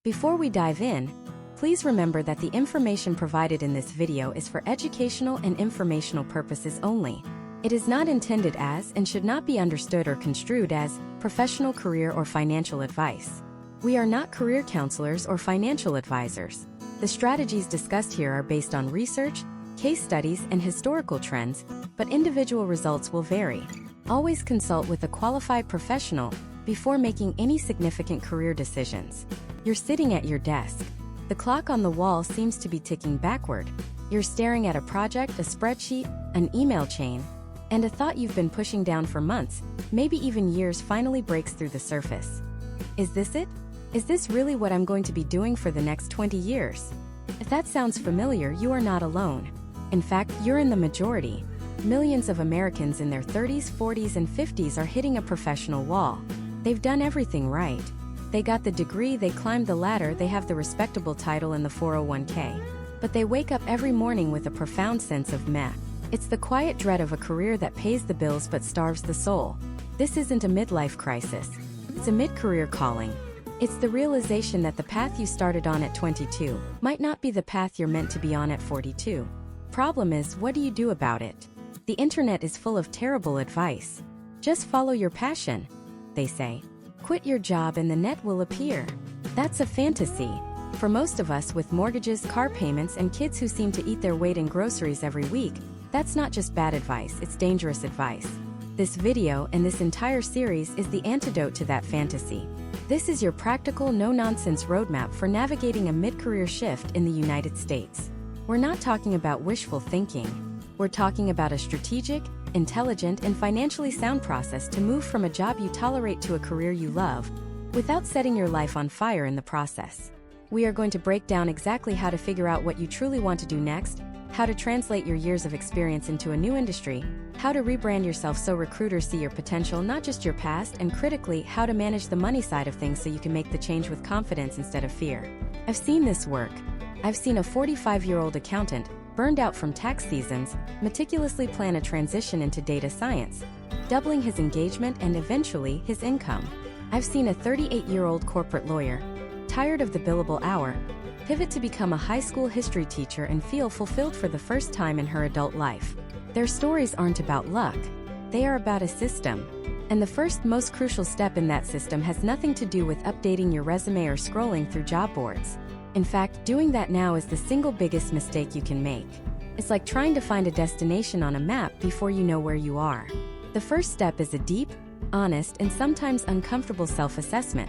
Before we dive in, please remember that the information provided in this video is for educational and informational purposes only. It is not intended as and should not be understood or construed as professional, career, or financial advice. We are not career counselors or financial advisors. The strategies discussed here are based on research, case studies, and historical trends, but individual results will vary. Always consult with a qualified professional before making any significant career decisions. You're sitting at your desk. The clock on the wall seems to be ticking backward. You're staring at a project, a spreadsheet, an email chain, and a thought you've been pushing down for months, maybe even years, finally breaks through the surface. Is this it? Is this really what I'm going to be doing for the next 20 years? If that sounds familiar, you are not alone. In fact, you're in the majority. Millions of Americans in their 30s, 40s, and 50s are hitting a professional wall. They've done everything right. They got the degree, they climbed the ladder, they have the respectable title and the 401k. But they wake up every morning with a profound sense of meh. It's the quiet dread of a career that pays the bills but starves the soul. This isn't a midlife crisis. It's a mid-career calling. It's the realization that the path you started on at 22 might not be the path you're meant to be on at 42. Problem is, what do you do about it? The internet is full of terrible advice. Just follow your passion, they say. Quit your job and the net will appear. That's a fantasy. For most of us with mortgages, car payments, and kids who seem to eat their weight in groceries every week, that's not just bad advice, it's dangerous advice. This video and this entire series is the antidote to that fantasy. This is your practical, no-nonsense roadmap for navigating a mid-career shift in the United States. We're not talking about wishful thinking. We're talking about a strategic, intelligent, and financially sound process to move from a job you tolerate to a career you love, without setting your life on fire in the process. We are going to break down exactly how to figure out what you truly want to do next, how to translate your years of experience into a new industry, how to rebrand yourself so recruiters see your potential, not just your past, and critically, how to manage the money side of things so you can make the change with confidence instead of fear. I've seen this work. I've seen a 45-year-old accountant, burned out from tax seasons, meticulously plan a transition into data science, doubling his engagement and eventually his income. I've seen a 38-year-old corporate lawyer, tired of the billable hour, pivot to become a high school history teacher and feel fulfilled for the first time in her adult life. Their stories aren't about luck. They are about a system. And the first, most crucial step in that system has nothing to do with updating your resume or scrolling through job boards. In fact, doing that now is the single biggest mistake you can make. It's like trying to find a destination on a map before you know where you are. The first step is a deep, honest, and sometimes uncomfortable self-assessment.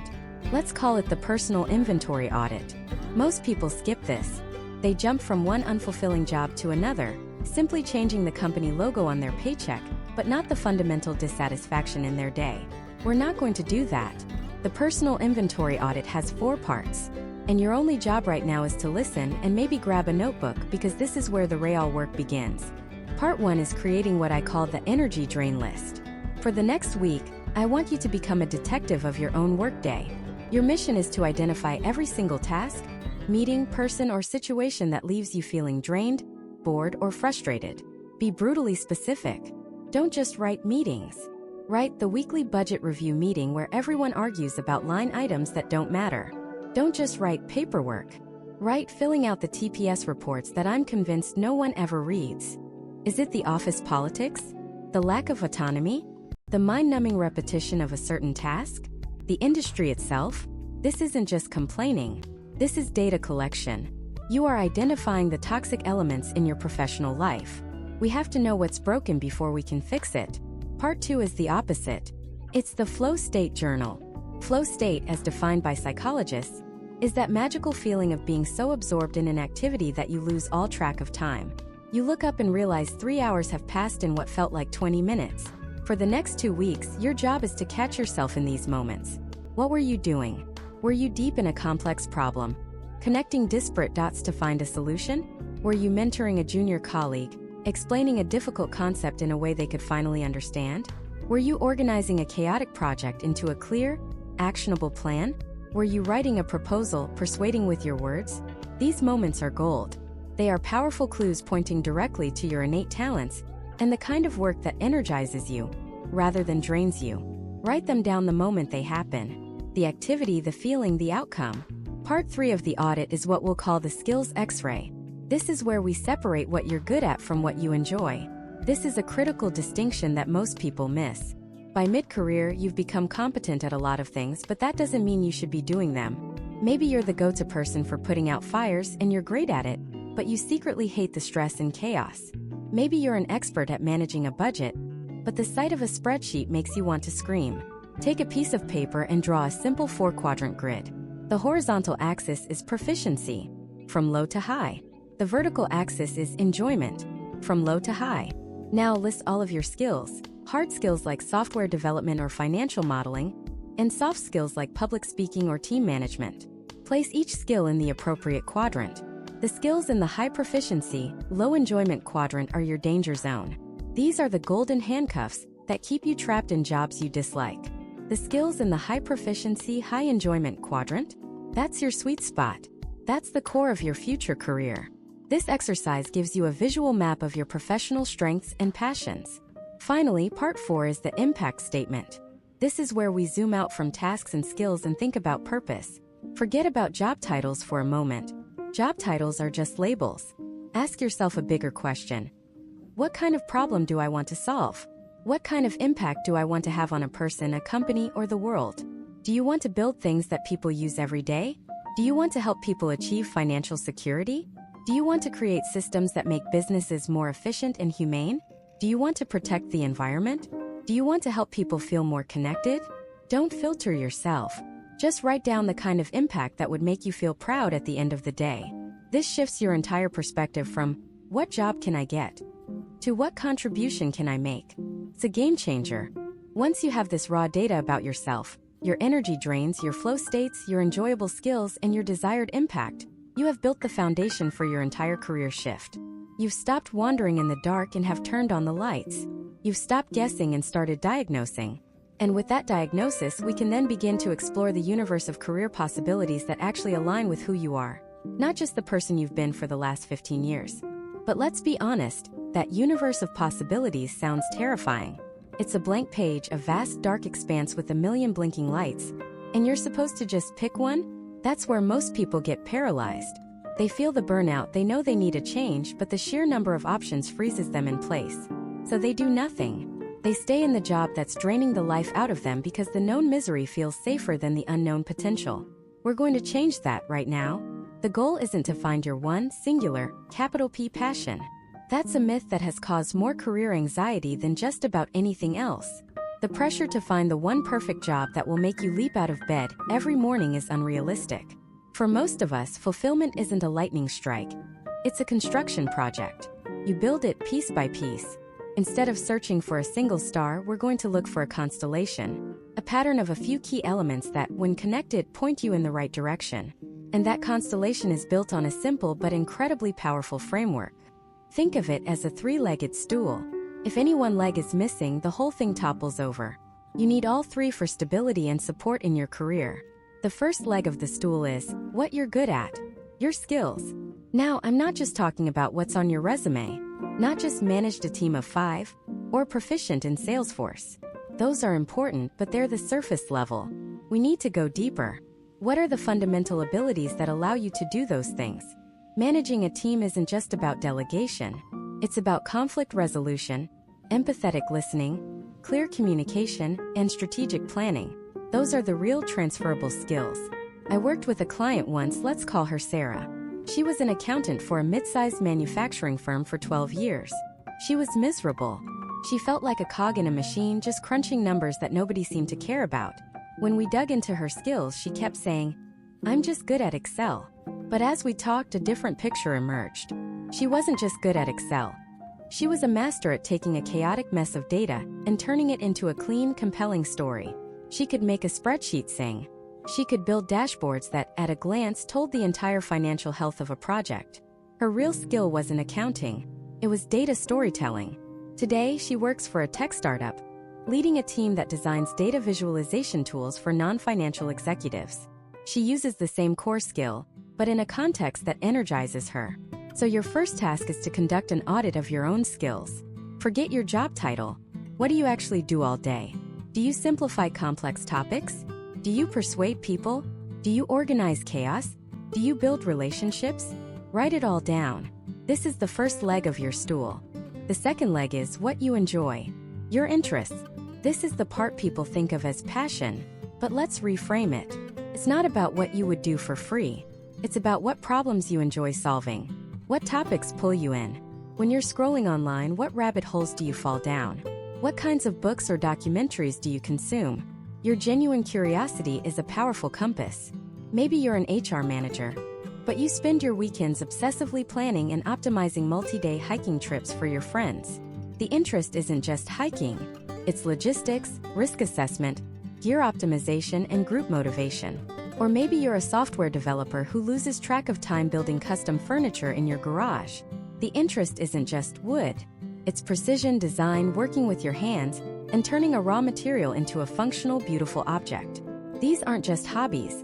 Let's call it the personal inventory audit. Most people skip this. They jump from one unfulfilling job to another, simply changing the company logo on their paycheck, but not the fundamental dissatisfaction in their day. We're not going to do that. The personal inventory audit has 4 parts. And your only job right now is to listen and maybe grab a notebook, because this is where the real work begins. Part 1 is creating what I call the energy drain list. For the next week, I want you to become a detective of your own workday. Your mission is to identify every single task, meeting, person, or situation that leaves you feeling drained, bored, or frustrated. Be brutally specific. Don't just write meetings. Write the weekly budget review meeting where everyone argues about line items that don't matter. Don't just write paperwork. Write filling out the TPS reports that I'm convinced no one ever reads. Is it the office politics? The lack of autonomy? The mind-numbing repetition of a certain task? The industry itself? This isn't just complaining. This is data collection. You are identifying the toxic elements in your professional life. We have to know what's broken before we can fix it. Part 2 is the opposite. It's the flow state journal. Flow state, as defined by psychologists, is that magical feeling of being so absorbed in an activity that you lose all track of time. You look up and realize 3 hours have passed in what felt like 20 minutes. For the next 2 weeks, your job is to catch yourself in these moments. What were you doing? Were you deep in a complex problem, connecting disparate dots to find a solution? Were you mentoring a junior colleague, explaining a difficult concept in a way they could finally understand? Were you organizing a chaotic project into a clear, actionable plan? Were you writing a proposal, persuading with your words? These moments are gold. They are powerful clues pointing directly to your innate talents and the kind of work that energizes you, rather than drains you. Write them down the moment they happen. The activity, the feeling, the outcome. Part 3 of the audit is what we'll call the skills X-ray. This is where we separate what you're good at from what you enjoy. This is a critical distinction that most people miss. By mid-career, you've become competent at a lot of things, but that doesn't mean you should be doing them. Maybe you're the go-to person for putting out fires and you're great at it, but you secretly hate the stress and chaos. Maybe you're an expert at managing a budget, but the sight of a spreadsheet makes you want to scream. Take a piece of paper and draw a simple 4-quadrant grid. The horizontal axis is proficiency, from low to high. The vertical axis is enjoyment, from low to high. Now list all of your skills, hard skills like software development or financial modeling, and soft skills like public speaking or team management. Place each skill in the appropriate quadrant. The skills in the high proficiency, low enjoyment quadrant are your danger zone. These are the golden handcuffs that keep you trapped in jobs you dislike. The skills in the high proficiency, high enjoyment quadrant? That's your sweet spot. That's the core of your future career. This exercise gives you a visual map of your professional strengths and passions. Finally, part 4 is the impact statement. This is where we zoom out from tasks and skills and think about purpose. Forget about job titles for a moment. Job titles are just labels. Ask yourself a bigger question. What kind of problem do I want to solve? What kind of impact do I want to have on a person, a company, or the world? Do you want to build things that people use every day? Do you want to help people achieve financial security? Do you want to create systems that make businesses more efficient and humane? Do you want to protect the environment? Do you want to help people feel more connected? Don't filter yourself. Just write down the kind of impact that would make you feel proud at the end of the day. This shifts your entire perspective from, what job can I get? To what contribution can I make? It's a game changer. Once you have this raw data about yourself, your energy drains, your flow states, your enjoyable skills, and your desired impact, you have built the foundation for your entire career shift. You've stopped wandering in the dark and have turned on the lights. You've stopped guessing and started diagnosing. And with that diagnosis, we can then begin to explore the universe of career possibilities that actually align with who you are, not just the person you've been for the last 15 years. But let's be honest, that universe of possibilities sounds terrifying. It's a blank page, a vast dark expanse with a million blinking lights, and you're supposed to just pick one? That's where most people get paralyzed. They feel the burnout, they know they need a change, but the sheer number of options freezes them in place. So they do nothing. They stay in the job that's draining the life out of them because the known misery feels safer than the unknown potential. We're going to change that right now. The goal isn't to find your one, singular, capital P passion. That's a myth that has caused more career anxiety than just about anything else. The pressure to find the one perfect job that will make you leap out of bed every morning is unrealistic. For most of us, fulfillment isn't a lightning strike. It's a construction project. You build it piece by piece. Instead of searching for a single star, we're going to look for a constellation, a pattern of a few key elements that, when connected, point you in the right direction. And that constellation is built on a simple but incredibly powerful framework. Think of it as a 3-legged stool. If any one leg is missing, the whole thing topples over. You need all 3 for stability and support in your career. The first leg of the stool is what you're good at, your skills. Now, I'm not just talking about what's on your resume, not just managed a team of 5, or proficient in Salesforce. Those are important, but they're the surface level. We need to go deeper. What are the fundamental abilities that allow you to do those things? Managing a team isn't just about delegation. It's about conflict resolution, empathetic listening, clear communication, and strategic planning. Those are the real transferable skills. I worked with a client once, let's call her Sarah. She was an accountant for a mid-sized manufacturing firm for 12 years. She was miserable. She felt like a cog in a machine, just crunching numbers that nobody seemed to care about. When we dug into her skills, she kept saying, "I'm just good at Excel." But as we talked, a different picture emerged. She wasn't just good at Excel. She was a master at taking a chaotic mess of data and turning it into a clean, compelling story. She could make a spreadsheet sing. She could build dashboards that, at a glance, told the entire financial health of a project. Her real skill wasn't accounting. It was data storytelling. Today, she works for a tech startup, leading a team that designs data visualization tools for non-financial executives. She uses the same core skill, but in a context that energizes her. So your first task is to conduct an audit of your own skills. Forget your job title. What do you actually do all day? Do you simplify complex topics? Do you persuade people? Do you organize chaos? Do you build relationships? Write it all down. This is the first leg of your stool. The second leg is what you enjoy. Your interests. This is the part people think of as passion, but let's reframe it. It's not about what you would do for free. It's about what problems you enjoy solving. What topics pull you in? When you're scrolling online, what rabbit holes do you fall down? What kinds of books or documentaries do you consume? Your genuine curiosity is a powerful compass. Maybe you're an HR manager, but you spend your weekends obsessively planning and optimizing multi-day hiking trips for your friends. The interest isn't just hiking. It's logistics, risk assessment, gear optimization, and group motivation. Or maybe you're a software developer who loses track of time building custom furniture in your garage. The interest isn't just wood. It's precision design, working with your hands, and turning a raw material into a functional, beautiful object. These aren't just hobbies.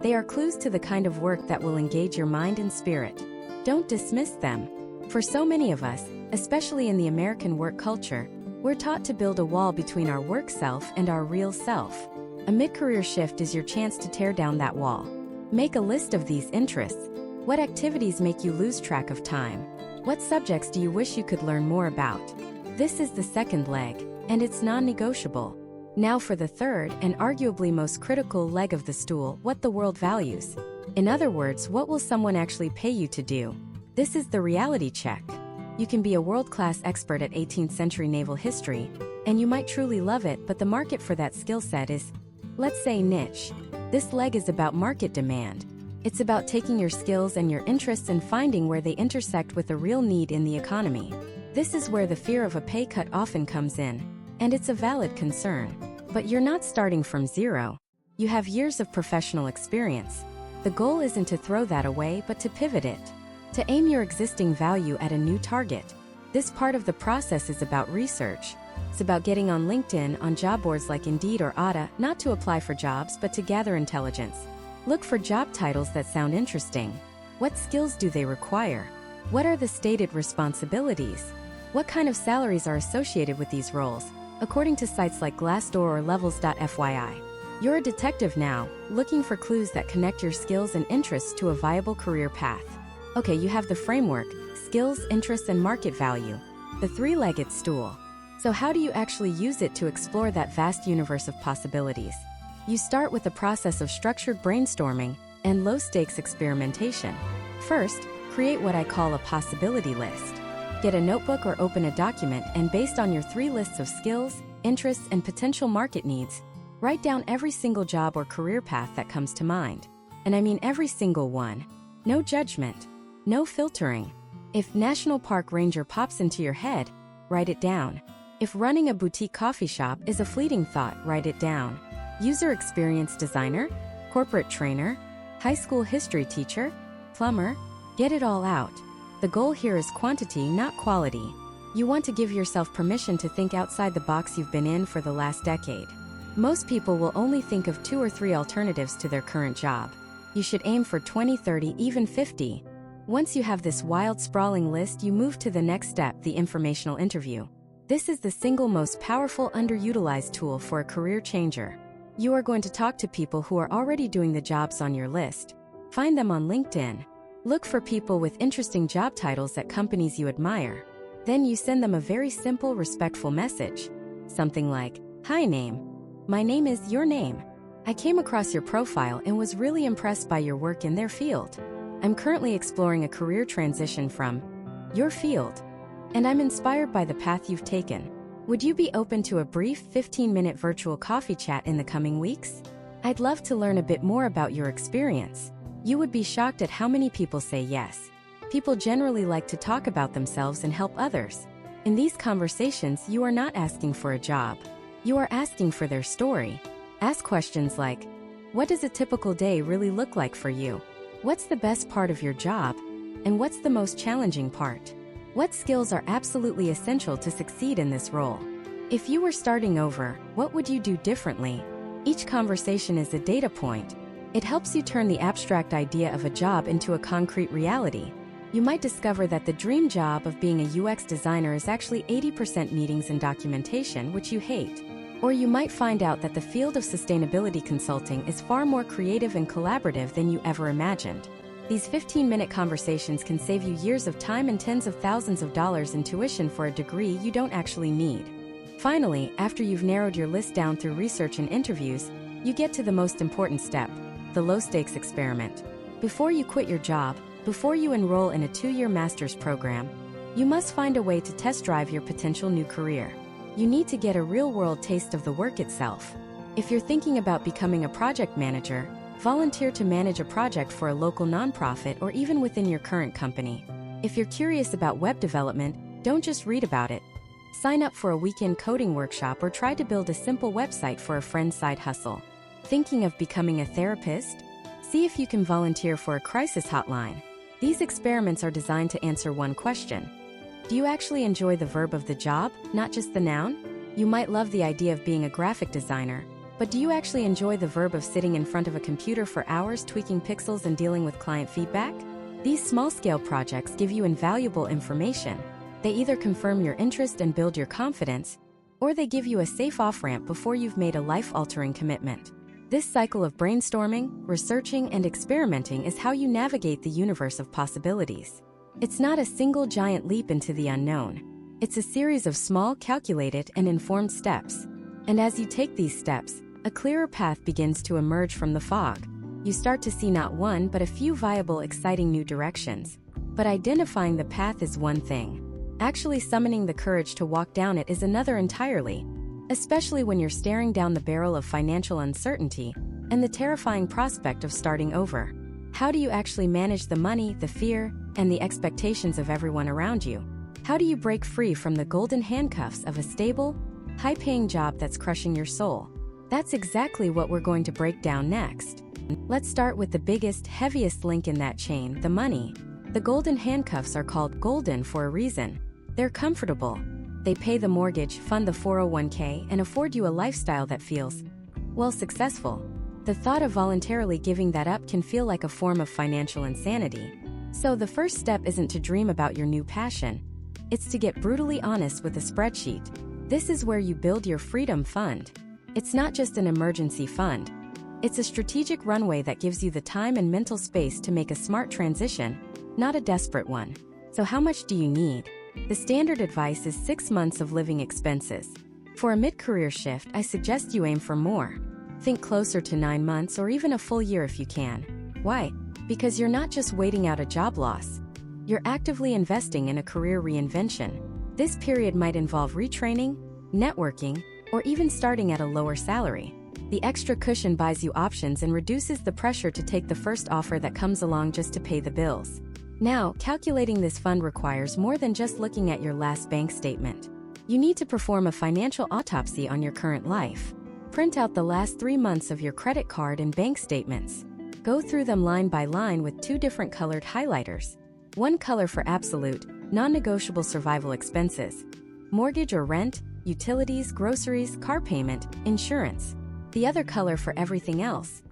They are clues to the kind of work that will engage your mind and spirit. Don't dismiss them. For so many of us, especially in the American work culture, we're taught to build a wall between our work self and our real self. A mid-career shift is your chance to tear down that wall. Make a list of these interests. What activities make you lose track of time? What subjects do you wish you could learn more about? This is the second leg, and it's non-negotiable. Now for the third and arguably most critical leg of the stool, what the world values. In other words, what will someone actually pay you to do? This is the reality check. You can be a world-class expert at 18th century naval history, and you might truly love it, but the market for that skill set is, let's say, niche. This leg is about market demand. It's about taking your skills and your interests and finding where they intersect with a real need in the economy. This is where the fear of a pay cut often comes in, and it's a valid concern. But you're not starting from zero. You have years of professional experience. The goal isn't to throw that away, but to pivot it. To aim your existing value at a new target. This part of the process is about research. It's about getting on LinkedIn, on job boards like Indeed or Ada, not to apply for jobs but to gather intelligence. Look for job titles that sound interesting. What skills do they require? What are the stated responsibilities? What kind of salaries are associated with these roles, according to sites like Glassdoor or Levels.fyi? You're a detective now, looking for clues that connect your skills and interests to a viable career path. Okay, you have the framework, skills, interests, and market value, the three-legged stool. So how do you actually use it to explore that vast universe of possibilities? You start with the process of structured brainstorming and low-stakes experimentation. First, create what I call a possibility list. Get a notebook or open a document, and based on your 3 lists of skills, interests, and potential market needs, write down every single job or career path that comes to mind. And I mean every single one. No judgment. No filtering. If National Park Ranger pops into your head, write it down. If running a boutique coffee shop is a fleeting thought, write it down. User experience designer, corporate trainer, high school history teacher, plumber, get it all out. The goal here is quantity, not quality. You want to give yourself permission to think outside the box you've been in for the last decade. Most people will only think of 2 or 3 alternatives to their current job. You should aim for 20, 30, even 50. Once you have this wild, sprawling list, you move to the next step, the informational interview. This is the single most powerful, underutilized tool for a career changer. You are going to talk to people who are already doing the jobs on your list. Find them on LinkedIn. Look for people with interesting job titles at companies you admire. Then you send them a very simple, respectful message. Something like, "Hi name. My name is your name. I came across your profile and was really impressed by your work in their field. I'm currently exploring a career transition from your field, and I'm inspired by the path you've taken. Would you be open to a brief 15-minute virtual coffee chat in the coming weeks? I'd love to learn a bit more about your experience." You would be shocked at how many people say yes. People generally like to talk about themselves and help others. In these conversations, you are not asking for a job. You are asking for their story. Ask questions like, what does a typical day really look like for you? What's the best part of your job? And what's the most challenging part? What skills are absolutely essential to succeed in this role? If you were starting over, what would you do differently? Each conversation is a data point. It helps you turn the abstract idea of a job into a concrete reality. You might discover that the dream job of being a UX designer is actually 80% meetings and documentation, which you hate. Or you might find out that the field of sustainability consulting is far more creative and collaborative than you ever imagined. These 15-minute conversations can save you years of time and tens of thousands of dollars in tuition for a degree you don't actually need. Finally, after you've narrowed your list down through research and interviews, you get to the most important step, the low-stakes experiment. Before you quit your job, before you enroll in a 2-year master's program, you must find a way to test drive your potential new career. You need to get a real-world taste of the work itself. If you're thinking about becoming a project manager, volunteer to manage a project for a local nonprofit or even within your current company. If you're curious about web development, don't just read about it. Sign up for a weekend coding workshop or try to build a simple website for a friend's side hustle. Thinking of becoming a therapist? See if you can volunteer for a crisis hotline. These experiments are designed to answer one question. Do you actually enjoy the verb of the job, not just the noun? You might love the idea of being a graphic designer, but do you actually enjoy the verb of sitting in front of a computer for hours tweaking pixels and dealing with client feedback? These small-scale projects give you invaluable information. They either confirm your interest and build your confidence, or they give you a safe off-ramp before you've made a life-altering commitment. This cycle of brainstorming, researching, and experimenting is how you navigate the universe of possibilities. It's not a single giant leap into the unknown. It's a series of small, calculated, and informed steps. And as you take these steps, a clearer path begins to emerge from the fog. You start to see not one but a few viable, exciting new directions. But identifying the path is one thing. Actually summoning the courage to walk down it is another entirely. Especially when you're staring down the barrel of financial uncertainty and the terrifying prospect of starting over. How do you actually manage the money, the fear, and the expectations of everyone around you? How do you break free from the golden handcuffs of a stable, high-paying job that's crushing your soul? That's exactly what we're going to break down next. Let's start with the biggest, heaviest link in that chain, the money. The golden handcuffs are called golden for a reason. They're comfortable. They pay the mortgage, fund the 401k, and afford you a lifestyle that feels, well, successful. The thought of voluntarily giving that up can feel like a form of financial insanity. So the first step isn't to dream about your new passion. It's to get brutally honest with a spreadsheet. This is where you build your freedom fund. It's not just an emergency fund. It's a strategic runway that gives you the time and mental space to make a smart transition, not a desperate one. So how much do you need? The standard advice is 6 months of living expenses. For a mid-career shift, I suggest you aim for more. Think closer to 9 months or even a full year if you can. Why? Because you're not just waiting out a job loss. You're actively investing in a career reinvention. This period might involve retraining, networking, or even starting at a lower salary. The extra cushion buys you options and reduces the pressure to take the first offer that comes along just to pay the bills. Now, calculating this fund requires more than just looking at your last bank statement. You need to perform a financial autopsy on your current life. Print out the last 3 months of your credit card and bank statements. Go through them line by line with 2 different colored highlighters. One color for absolute, non-negotiable survival expenses. Mortgage or rent, utilities, groceries, car payment, insurance. The other color for everything else.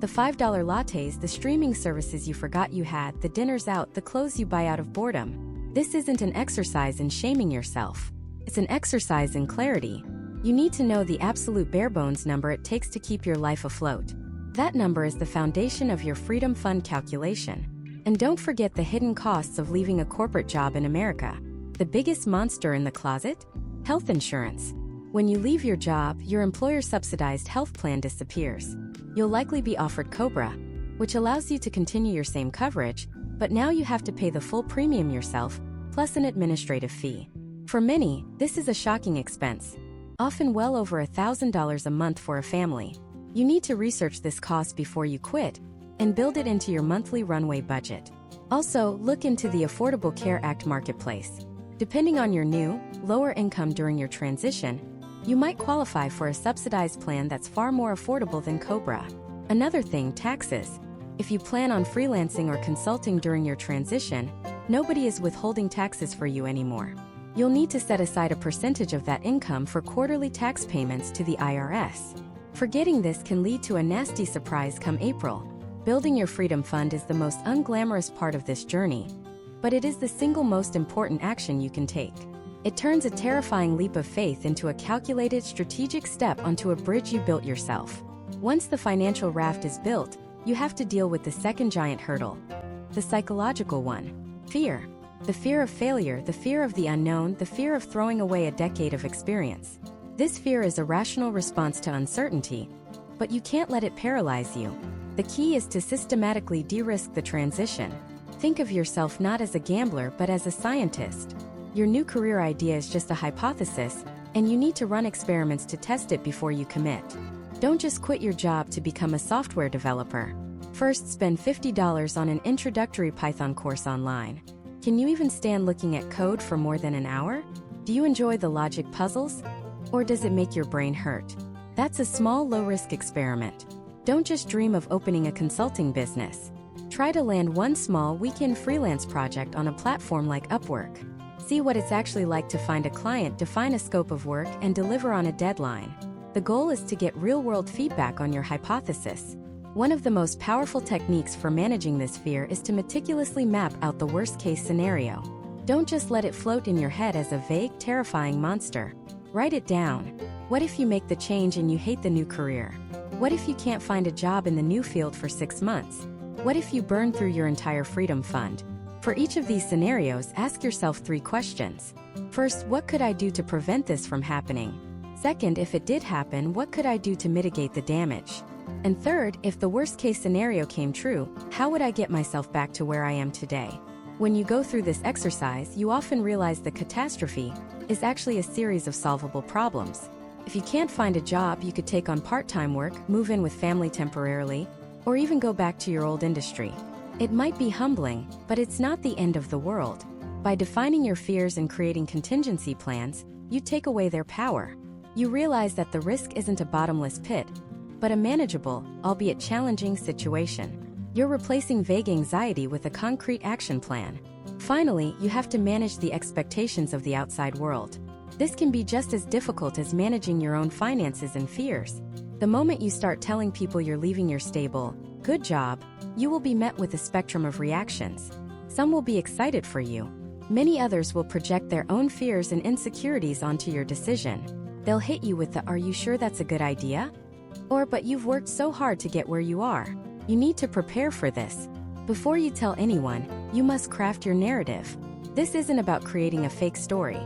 The $5 lattes, the streaming services you forgot you had, the dinners out, the clothes you buy out of boredom. This isn't an exercise in shaming yourself. It's an exercise in clarity. You need to know the absolute bare-bones number it takes to keep your life afloat. That number is the foundation of your freedom fund calculation. And don't forget the hidden costs of leaving a corporate job in America. The biggest monster in the closet? Health insurance. When you leave your job, your employer-subsidized health plan disappears. You'll likely be offered COBRA, which allows you to continue your same coverage, but now you have to pay the full premium yourself, plus an administrative fee. For many, this is a shocking expense, often well over $1,000 a month for a family. You need to research this cost before you quit and build it into your monthly runway budget. Also, look into the Affordable Care Act marketplace. Depending on your new, lower income during your transition, you might qualify for a subsidized plan that's far more affordable than COBRA. Another thing, taxes. If you plan on freelancing or consulting during your transition, nobody is withholding taxes for you anymore. You'll need to set aside a percentage of that income for quarterly tax payments to the IRS. Forgetting this can lead to a nasty surprise come April. Building your freedom fund is the most unglamorous part of this journey, but it is the single most important action you can take. It turns a terrifying leap of faith into a calculated, strategic step onto a bridge you built yourself. Once the financial raft is built, you have to deal with the second giant hurdle: The psychological one. Fear. The fear of failure, the fear of the unknown, the fear of throwing away a decade of experience. This fear is a rational response to uncertainty, but you can't let it paralyze you. The key is to systematically de-risk the transition. Think of yourself not as a gambler but as a scientist. Your new career idea is just a hypothesis, and you need to run experiments to test it before you commit. Don't just quit your job to become a software developer. First, spend $50 on an introductory Python course online. Can you even stand looking at code for more than an hour? Do you enjoy the logic puzzles? Or does it make your brain hurt? That's a small, low-risk experiment. Don't just dream of opening a consulting business. Try to land one small weekend freelance project on a platform like Upwork. See what it's actually like to find a client, define a scope of work, and deliver on a deadline. The goal is to get real-world feedback on your hypothesis. One of the most powerful techniques for managing this fear is to meticulously map out the worst-case scenario. Don't just let it float in your head as a vague, terrifying monster. Write it down. What if you make the change and you hate the new career? What if you can't find a job in the new field for 6 months? What if you burn through your entire freedom fund? For each of these scenarios, ask yourself 3 questions. First, what could I do to prevent this from happening? Second, if it did happen, what could I do to mitigate the damage? And third, if the worst-case scenario came true, how would I get myself back to where I am today? When you go through this exercise, you often realize the catastrophe is actually a series of solvable problems. If you can't find a job, you could take on part-time work, move in with family temporarily, or even go back to your old industry. It might be humbling, but it's not the end of the world. By defining your fears and creating contingency plans, you take away their power. You realize that the risk isn't a bottomless pit, but a manageable, albeit challenging, situation. You're replacing vague anxiety with a concrete action plan. Finally, you have to manage the expectations of the outside world. This can be just as difficult as managing your own finances and fears. The moment you start telling people you're leaving your stable, good job, you will be met with a spectrum of reactions. Some will be excited for you. Many others will project their own fears and insecurities onto your decision. They'll hit you with the "Are you sure that's a good idea?" Or "But you've worked so hard to get where you are." You need to prepare for this. Before you tell anyone, you must craft your narrative. This isn't about creating a fake story.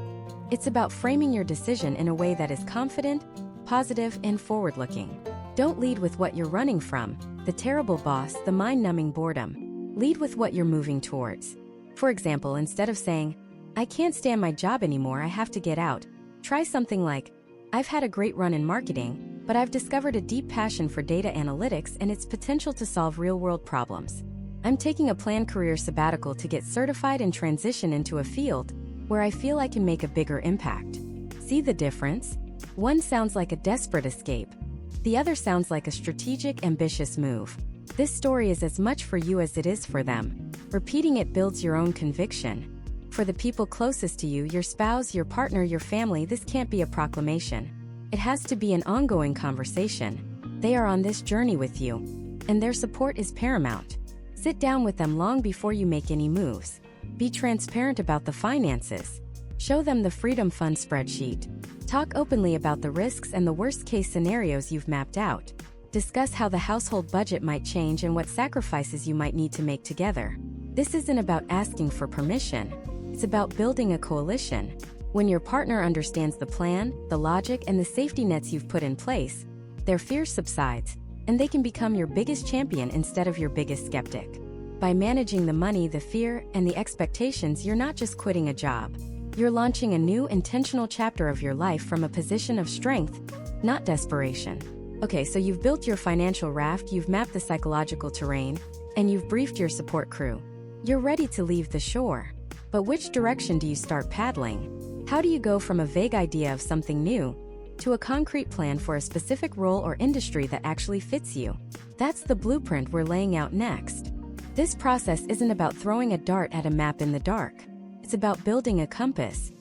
It's about framing your decision in a way that is confident, positive, and forward-looking. Don't lead with what you're running from, the terrible boss, the mind-numbing boredom. Lead with what you're moving towards. For example, instead of saying, "I can't stand my job anymore, I have to get out," try something like, "I've had a great run in marketing, but I've discovered a deep passion for data analytics and its potential to solve real-world problems. I'm taking a planned career sabbatical to get certified and transition into a field where I feel I can make a bigger impact." See the difference? One sounds like a desperate escape. The other sounds like a strategic, ambitious move. This story is as much for you as it is for them. Repeating it builds your own conviction. For the people closest to you, your spouse, your partner, your family, this can't be a proclamation. It has to be an ongoing conversation. They are on this journey with you, and their support is paramount. Sit down with them long before you make any moves. Be transparent about the finances. Show them the Freedom Fund spreadsheet. Talk openly about the risks and the worst-case scenarios you've mapped out. Discuss how the household budget might change and what sacrifices you might need to make together. This isn't about asking for permission. It's about building a coalition. When your partner understands the plan, the logic, and the safety nets you've put in place, their fear subsides, and they can become your biggest champion instead of your biggest skeptic. By managing the money, the fear, and the expectations, you're not just quitting a job. You're launching a new, intentional chapter of your life from a position of strength, not desperation. Okay, so you've built your financial raft, you've mapped the psychological terrain, and you've briefed your support crew. You're ready to leave the shore. But which direction do you start paddling? How do you go from a vague idea of something new to a concrete plan for a specific role or industry that actually fits you? That's the blueprint we're laying out next. This process isn't about throwing a dart at a map in the dark. It's about building a compass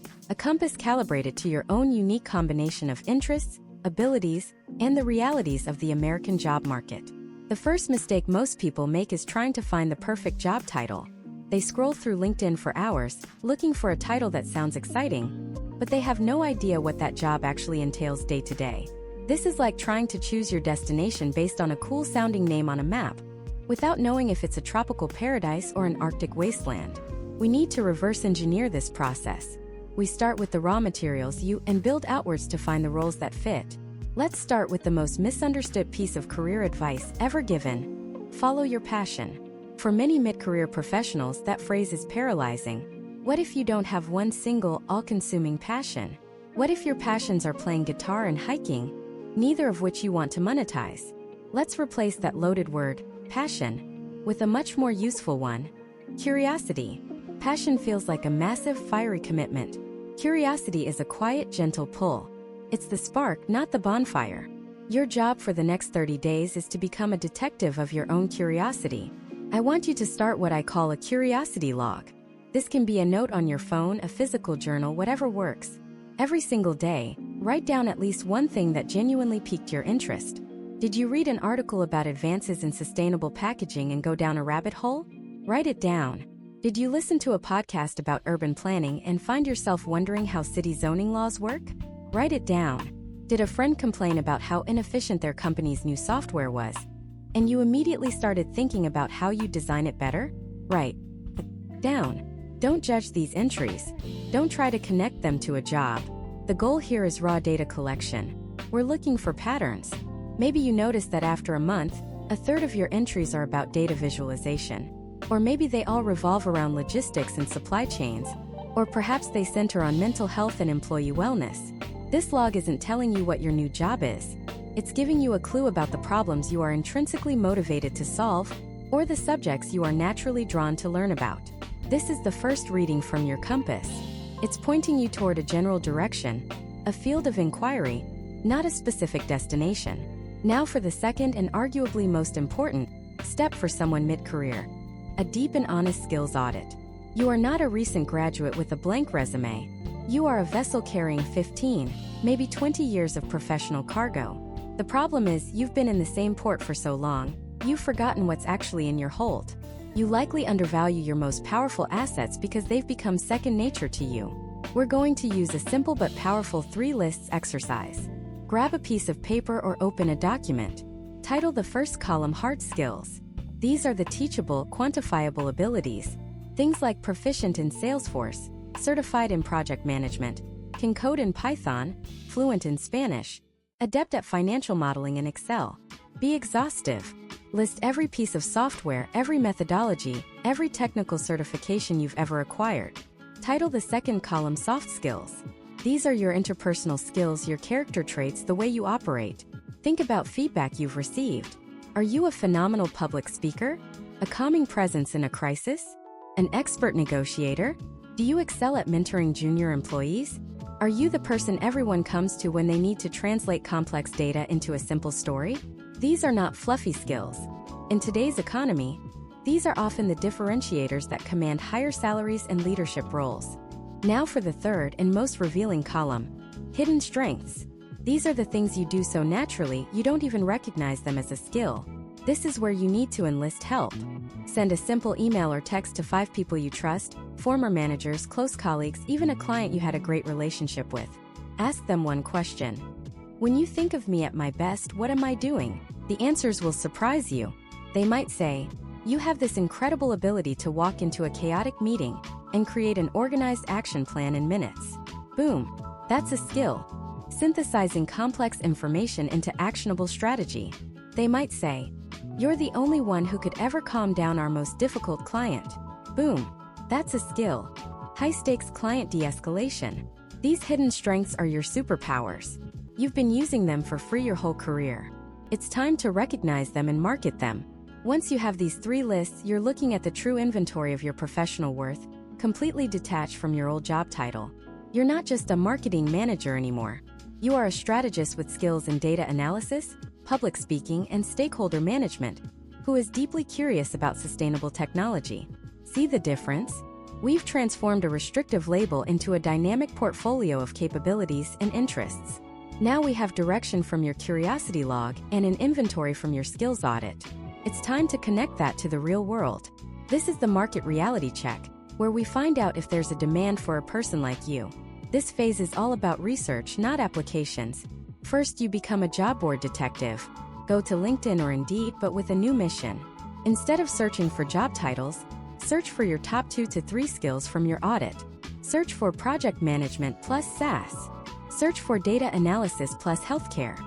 calibrated to your own unique combination of interests, abilities, and the realities of the American job market. The first mistake most people make is trying to find the perfect job title. They scroll through LinkedIn for hours, looking for a title that sounds exciting, but they have no idea what that job actually entails day to day. This is like trying to choose your destination based on a cool-sounding name on a map, without knowing if it's a tropical paradise or an Arctic wasteland. We need to reverse engineer this process. We start with the raw materials and build outwards to find the roles that fit. Let's start with the most misunderstood piece of career advice ever given. Follow your passion. For many mid-career professionals, that phrase is paralyzing. What if you don't have one single, all-consuming passion? What if your passions are playing guitar and hiking, neither of which you want to monetize? Let's replace that loaded word, passion, with a much more useful one: curiosity. Passion feels like a massive, fiery commitment. Curiosity is a quiet, gentle pull. It's the spark, not the bonfire. Your job for the next 30 days is to become a detective of your own curiosity. I want you to start what I call a curiosity log. This can be a note on your phone, a physical journal, whatever works. Every single day, write down at least one thing that genuinely piqued your interest. Did you read an article about advances in sustainable packaging and go down a rabbit hole? Write it down. Did you listen to a podcast about urban planning and find yourself wondering how city zoning laws work? Write it down. Did a friend complain about how inefficient their company's new software was, and you immediately started thinking about how you'd design it better? Write it down. Don't judge these entries. Don't try to connect them to a job. The goal here is raw data collection. We're looking for patterns. Maybe you notice that after a month, a third of your entries are about data visualization. Or maybe they all revolve around logistics and supply chains. Or perhaps they center on mental health and employee wellness. This log isn't telling you what your new job is. It's giving you a clue about the problems you are intrinsically motivated to solve, or the subjects you are naturally drawn to learn about. This is the first reading from your compass. It's pointing you toward a general direction, a field of inquiry, not a specific destination. Now for the second and arguably most important step for someone mid-career: a deep and honest skills audit. You are not a recent graduate with a blank resume. You are a vessel carrying 15, maybe 20 years of professional cargo. The problem is, you've been in the same port for so long, you've forgotten what's actually in your hold. You likely undervalue your most powerful assets because they've become second nature to you. We're going to use a simple but powerful 3 lists exercise. Grab a piece of paper or open a document. Title the first column Hard Skills. These are the teachable, quantifiable abilities. Things like proficient in Salesforce, certified in project management, can code in Python, fluent in Spanish, adept at financial modeling in Excel. Be exhaustive. List every piece of software, every methodology, every technical certification you've ever acquired. Title the second column Soft Skills. These are your interpersonal skills, your character traits, the way you operate. Think about feedback you've received. Are you a phenomenal public speaker? A calming presence in a crisis? An expert negotiator? Do you excel at mentoring junior employees? Are you the person everyone comes to when they need to translate complex data into a simple story? These are not fluffy skills. In today's economy, these are often the differentiators that command higher salaries and leadership roles. Now for the third and most revealing column: hidden strengths. These are the things you do so naturally you don't even recognize them as a skill. This is where you need to enlist help. Send a simple email or text to 5 people you trust, former managers, close colleagues, even a client you had a great relationship with. Ask them one question. When you think of me at my best, what am I doing? The answers will surprise you. They might say, you have this incredible ability to walk into a chaotic meeting and create an organized action plan in minutes. Boom, that's a skill. Synthesizing complex information into actionable strategy. They might say, you're the only one who could ever calm down our most difficult client. Boom, that's a skill. High-stakes client de-escalation. These hidden strengths are your superpowers. You've been using them for free your whole career. It's time to recognize them and market them. Once you have these 3 lists, you're looking at the true inventory of your professional worth, completely detached from your old job title. You're not just a marketing manager anymore. You are a strategist with skills in data analysis, public speaking, and stakeholder management, who is deeply curious about sustainable technology. See the difference? We've transformed a restrictive label into a dynamic portfolio of capabilities and interests. Now we have direction from your curiosity log and an inventory from your skills audit. It's time to connect that to the real world. This is the market reality check, where we find out if there's a demand for a person like you. This phase is all about research, not applications. First, you become a job board detective. Go to LinkedIn or Indeed, but with a new mission. Instead of searching for job titles, search for your top 2 to 3 skills from your audit. Search for project management plus SaaS. Search for data analysis plus healthcare.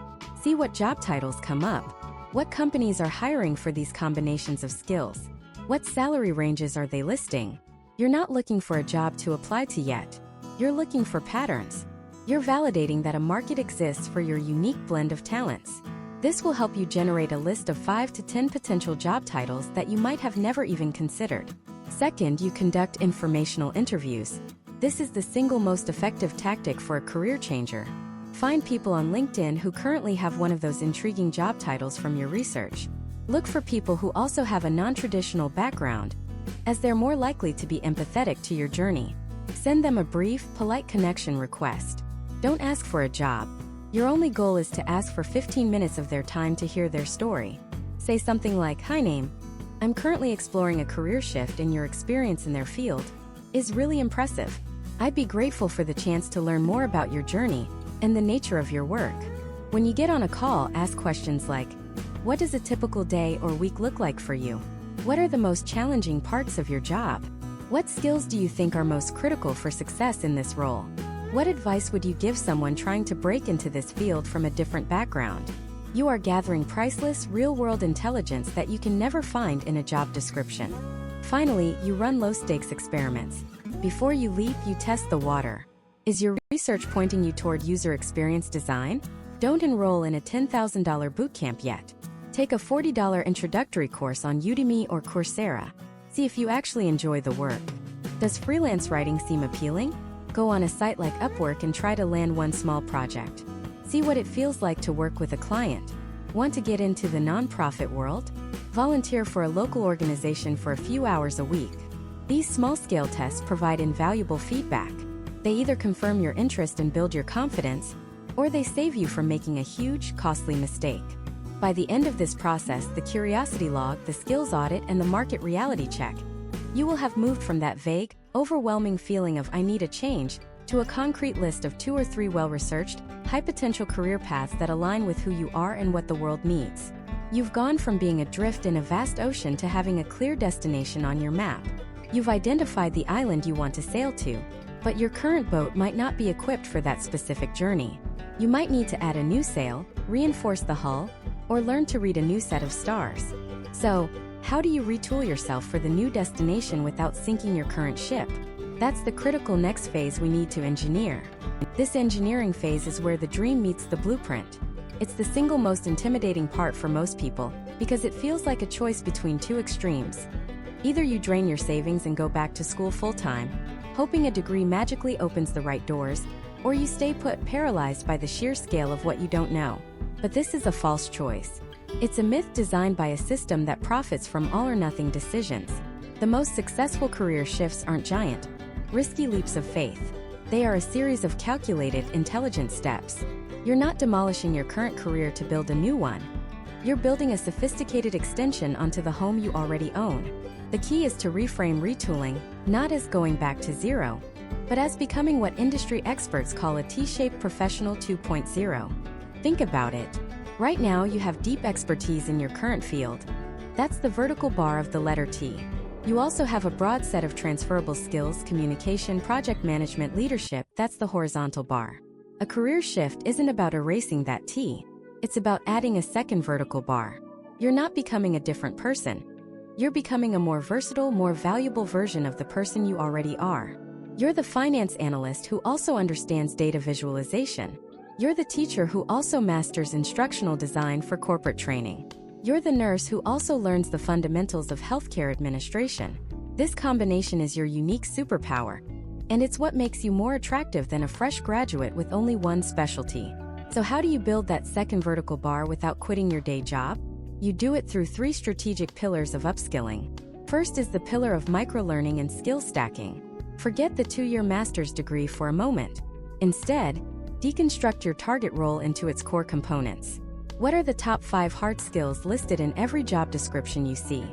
See what job titles come up. What companies are hiring for these combinations of skills? What salary ranges are they listing? You're not looking for a job to apply to yet. You're looking for patterns. You're validating that a market exists for your unique blend of talents. This will help you generate a list of 5 to 10 potential job titles that you might have never even considered. Second, you conduct informational interviews. This is the single most effective tactic for a career changer. Find people on LinkedIn who currently have one of those intriguing job titles from your research. Look for people who also have a non-traditional background, as they're more likely to be empathetic to your journey. Send them a brief, polite connection request. Don't ask for a job. Your only goal is to ask for 15 minutes of their time to hear their story. Say something like, "Hi name. I'm currently exploring a career shift and your experience in their field is really impressive. I'd be grateful for the chance to learn more about your journey and the nature of your work." When you get on a call, ask questions like, "What does a typical day or week look like for you? What are the most challenging parts of your job? What skills do you think are most critical for success in this role? What advice would you give someone trying to break into this field from a different background?" You are gathering priceless, real-world intelligence that you can never find in a job description. Finally, you run low-stakes experiments. Before you leap, you test the water. Is your research pointing you toward user experience design? Don't enroll in a $10,000 bootcamp yet. Take a $40 introductory course on Udemy or Coursera. See if you actually enjoy the work. Does freelance writing seem appealing? Go on a site like Upwork and try to land one small project. See what it feels like to work with a client. Want to get into the nonprofit world? Volunteer for a local organization for a few hours a week. These small-scale tests provide invaluable feedback. They either confirm your interest and build your confidence, or they save you from making a huge, costly mistake. By the end of this process, the curiosity log, the skills audit, and the market reality check, you will have moved from that vague, overwhelming feeling of "I need a change" to a concrete list of 2 or 3 well-researched, high-potential career paths that align with who you are and what the world needs. You've gone from being adrift in a vast ocean to having a clear destination on your map. You've identified the island you want to sail to, but your current boat might not be equipped for that specific journey. You might need to add a new sail, reinforce the hull, or learn to read a new set of stars. So, how do you retool yourself for the new destination without sinking your current ship? That's the critical next phase we need to engineer. This engineering phase is where the dream meets the blueprint. It's the single most intimidating part for most people, because it feels like a choice between 2 extremes. Either you drain your savings and go back to school full-time, hoping a degree magically opens the right doors, or you stay put, paralyzed by the sheer scale of what you don't know. But this is a false choice. It's a myth designed by a system that profits from all-or-nothing decisions. The most successful career shifts aren't giant, risky leaps of faith. They are a series of calculated, intelligent steps. You're not demolishing your current career to build a new one. You're building a sophisticated extension onto the home you already own. The key is to reframe retooling, not as going back to zero, but as becoming what industry experts call a T-shaped professional 2.0. Think about it. Right now, you have deep expertise in your current field. That's the vertical bar of the letter T. You also have a broad set of transferable skills: communication, project management, leadership. That's the horizontal bar. A career shift isn't about erasing that T. It's about adding a second vertical bar. You're not becoming a different person. You're becoming a more versatile, more valuable version of the person you already are. You're the finance analyst who also understands data visualization. You're the teacher who also masters instructional design for corporate training. You're the nurse who also learns the fundamentals of healthcare administration. This combination is your unique superpower, and it's what makes you more attractive than a fresh graduate with only one specialty. So how do you build that second vertical bar without quitting your day job? You do it through 3 strategic pillars of upskilling. First is the pillar of microlearning and skill stacking. Forget the 2-year master's degree for a moment. Instead, deconstruct your target role into its core components. What are the top 5 hard skills listed in every job description you see?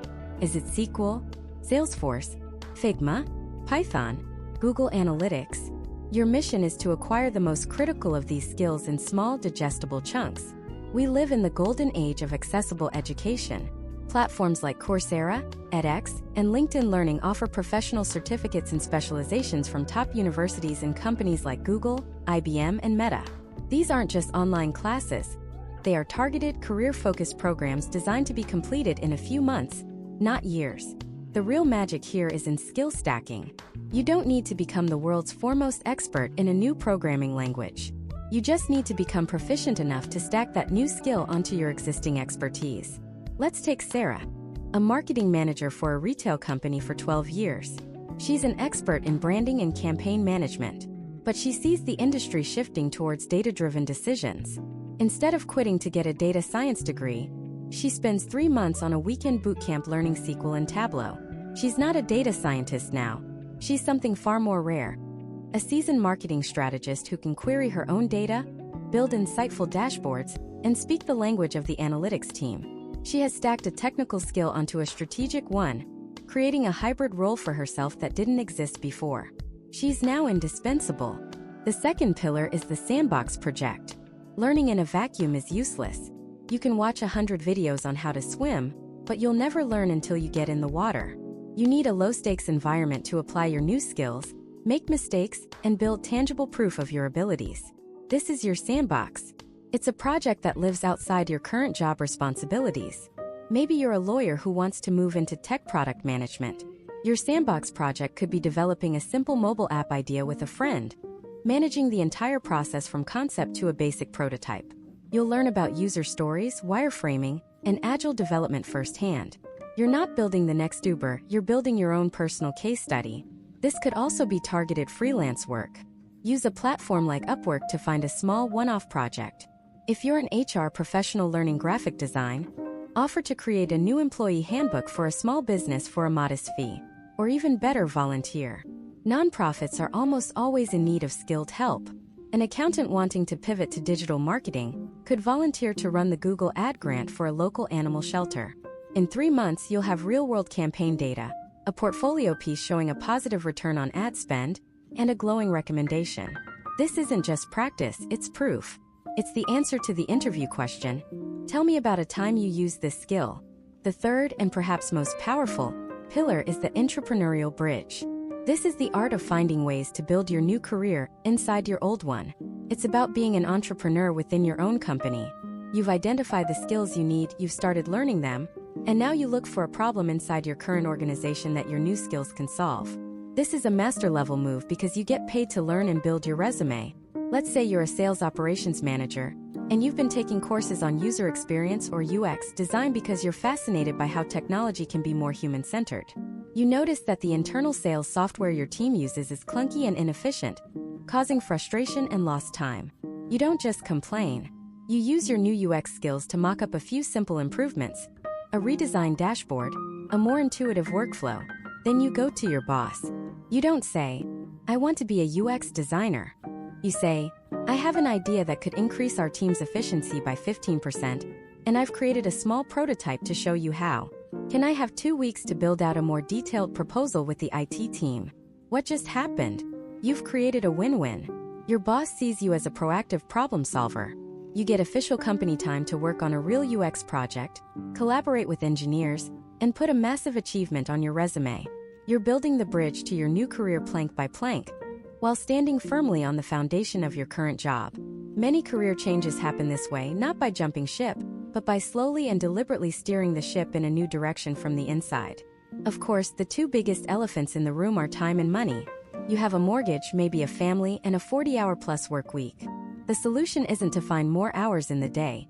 Is it SQL, Salesforce, Figma, Python, Google Analytics? Your mission is to acquire the most critical of these skills in small, digestible chunks. We live in the golden age of accessible education. Platforms like Coursera, edX, and LinkedIn Learning offer professional certificates and specializations from top universities and companies like Google, IBM, and Meta. These aren't just online classes. They are targeted, career-focused programs designed to be completed in a few months, not years. The real magic here is in skill stacking. You don't need to become the world's foremost expert in a new programming language. You just need to become proficient enough to stack that new skill onto your existing expertise. Let's take Sarah, a marketing manager for a retail company for 12 years. She's an expert in branding and campaign management, but she sees the industry shifting towards data-driven decisions. Instead of quitting to get a data science degree, she spends 3 months on a weekend bootcamp learning SQL and Tableau. She's not a data scientist now. She's something far more rare. A seasoned marketing strategist who can query her own data, build insightful dashboards, and speak the language of the analytics team. She has stacked a technical skill onto a strategic one, creating a hybrid role for herself that didn't exist before. She's now indispensable. The second pillar is the sandbox project. Learning in a vacuum is useless. You can watch 100 videos on how to swim, but you'll never learn until you get in the water. You need a low-stakes environment to apply your new skills, make mistakes, and build tangible proof of your abilities. This is your sandbox. It's a project that lives outside your current job responsibilities. Maybe you're a lawyer who wants to move into tech product management. Your sandbox project could be developing a simple mobile app idea with a friend, managing the entire process from concept to a basic prototype. You'll learn about user stories, wireframing, and agile development firsthand. You're not building the next Uber, you're building your own personal case study. This could also be targeted freelance work. Use a platform like Upwork to find a small one-off project. If you're an HR professional learning graphic design, offer to create a new employee handbook for a small business for a modest fee. Or even better, volunteer. Nonprofits are almost always in need of skilled help. An accountant wanting to pivot to digital marketing could volunteer to run the Google Ad grant for a local animal shelter. In 3 months, you'll have real-world campaign data, a portfolio piece showing a positive return on ad spend, and a glowing recommendation. This isn't just practice, it's proof. It's the answer to the interview question. Tell me about a time you used this skill. The third, and perhaps most powerful, pillar is the entrepreneurial bridge. This is the art of finding ways to build your new career inside your old one. It's about being an entrepreneur within your own company. You've identified the skills you need, you've started learning them, and now you look for a problem inside your current organization that your new skills can solve. This is a master-level move because you get paid to learn and build your resume. Let's say you're a sales operations manager, and you've been taking courses on user experience or UX design because you're fascinated by how technology can be more human-centered. You notice that the internal sales software your team uses is clunky and inefficient, causing frustration and lost time. You don't just complain. You use your new UX skills to mock up a few simple improvements, a redesigned dashboard, a more intuitive workflow. Then you go to your boss. You don't say, "I want to be a UX designer." You say, "I have an idea that could increase our team's efficiency by 15%, and I've created a small prototype to show you how. Can I have 2 weeks to build out a more detailed proposal with the IT team?" What just happened? You've created a win-win. Your boss sees you as a proactive problem solver. You get official company time to work on a real UX project, collaborate with engineers, and put a massive achievement on your resume. You're building the bridge to your new career plank by plank, while standing firmly on the foundation of your current job. Many career changes happen this way, not by jumping ship, but by slowly and deliberately steering the ship in a new direction from the inside. Of course, the two biggest elephants in the room are time and money. You have a mortgage, maybe a family, and a 40-hour-plus work week. The solution isn't to find more hours in the day.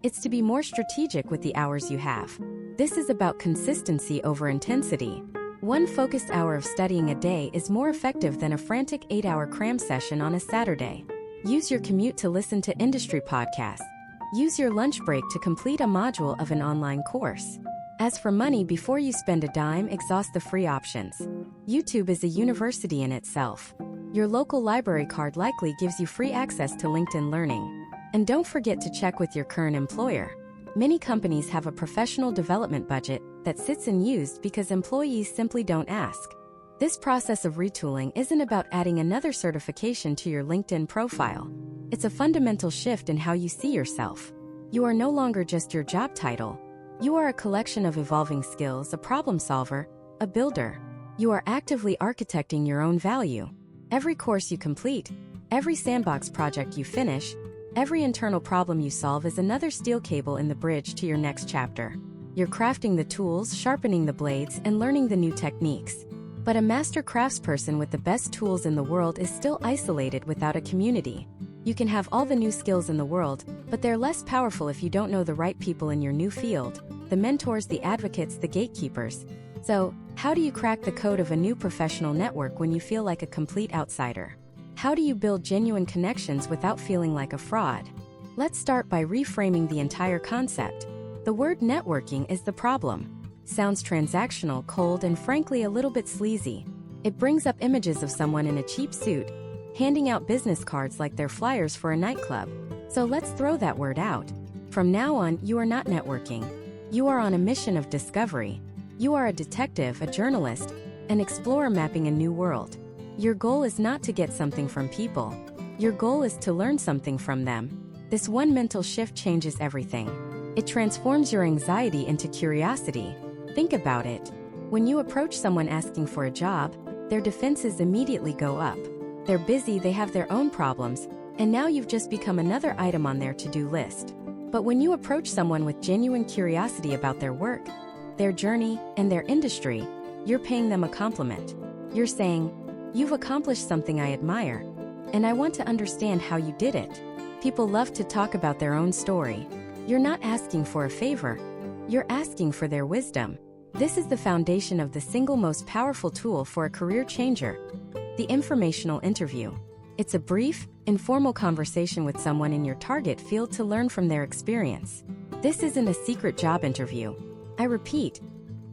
It's to be more strategic with the hours you have. This is about consistency over intensity. One focused hour of studying a day is more effective than a frantic 8-hour cram session on a Saturday. Use your commute to listen to industry podcasts. Use your lunch break to complete a module of an online course. As for money, before you spend a dime, exhaust the free options. YouTube is a university in itself. Your local library card likely gives you free access to LinkedIn Learning. And don't forget to check with your current employer. Many companies have a professional development budget that sits unused because employees simply don't ask. This process of retooling isn't about adding another certification to your LinkedIn profile. It's a fundamental shift in how you see yourself. You are no longer just your job title. You are a collection of evolving skills, a problem solver, a builder. You are actively architecting your own value. Every course you complete, every sandbox project you finish, every internal problem you solve is another steel cable in the bridge to your next chapter. You're crafting the tools, sharpening the blades, and learning the new techniques. But a master craftsperson with the best tools in the world is still isolated without a community. You can have all the new skills in the world, but they're less powerful if you don't know the right people in your new field, the mentors, the advocates, the gatekeepers. So, how do you crack the code of a new professional network when you feel like a complete outsider? How do you build genuine connections without feeling like a fraud? Let's start by reframing the entire concept. The word networking is the problem. Sounds transactional, cold, and frankly a little bit sleazy. It brings up images of someone in a cheap suit, handing out business cards like they're flyers for a nightclub. So let's throw that word out. From now on, you are not networking. You are on a mission of discovery. You are a detective, a journalist, an explorer mapping a new world. Your goal is not to get something from people. Your goal is to learn something from them. This one mental shift changes everything. It transforms your anxiety into curiosity. Think about it. When you approach someone asking for a job, their defenses immediately go up. They're busy, they have their own problems, and now you've just become another item on their to-do list. But when you approach someone with genuine curiosity about their work, their journey, and their industry, you're paying them a compliment. You're saying, "You've accomplished something I admire, and I want to understand how you did it." People love to talk about their own story. You're not asking for a favor. You're asking for their wisdom. This is the foundation of the single most powerful tool for a career changer, the informational interview. It's a brief, informal conversation with someone in your target field to learn from their experience. This isn't a secret job interview. I repeat,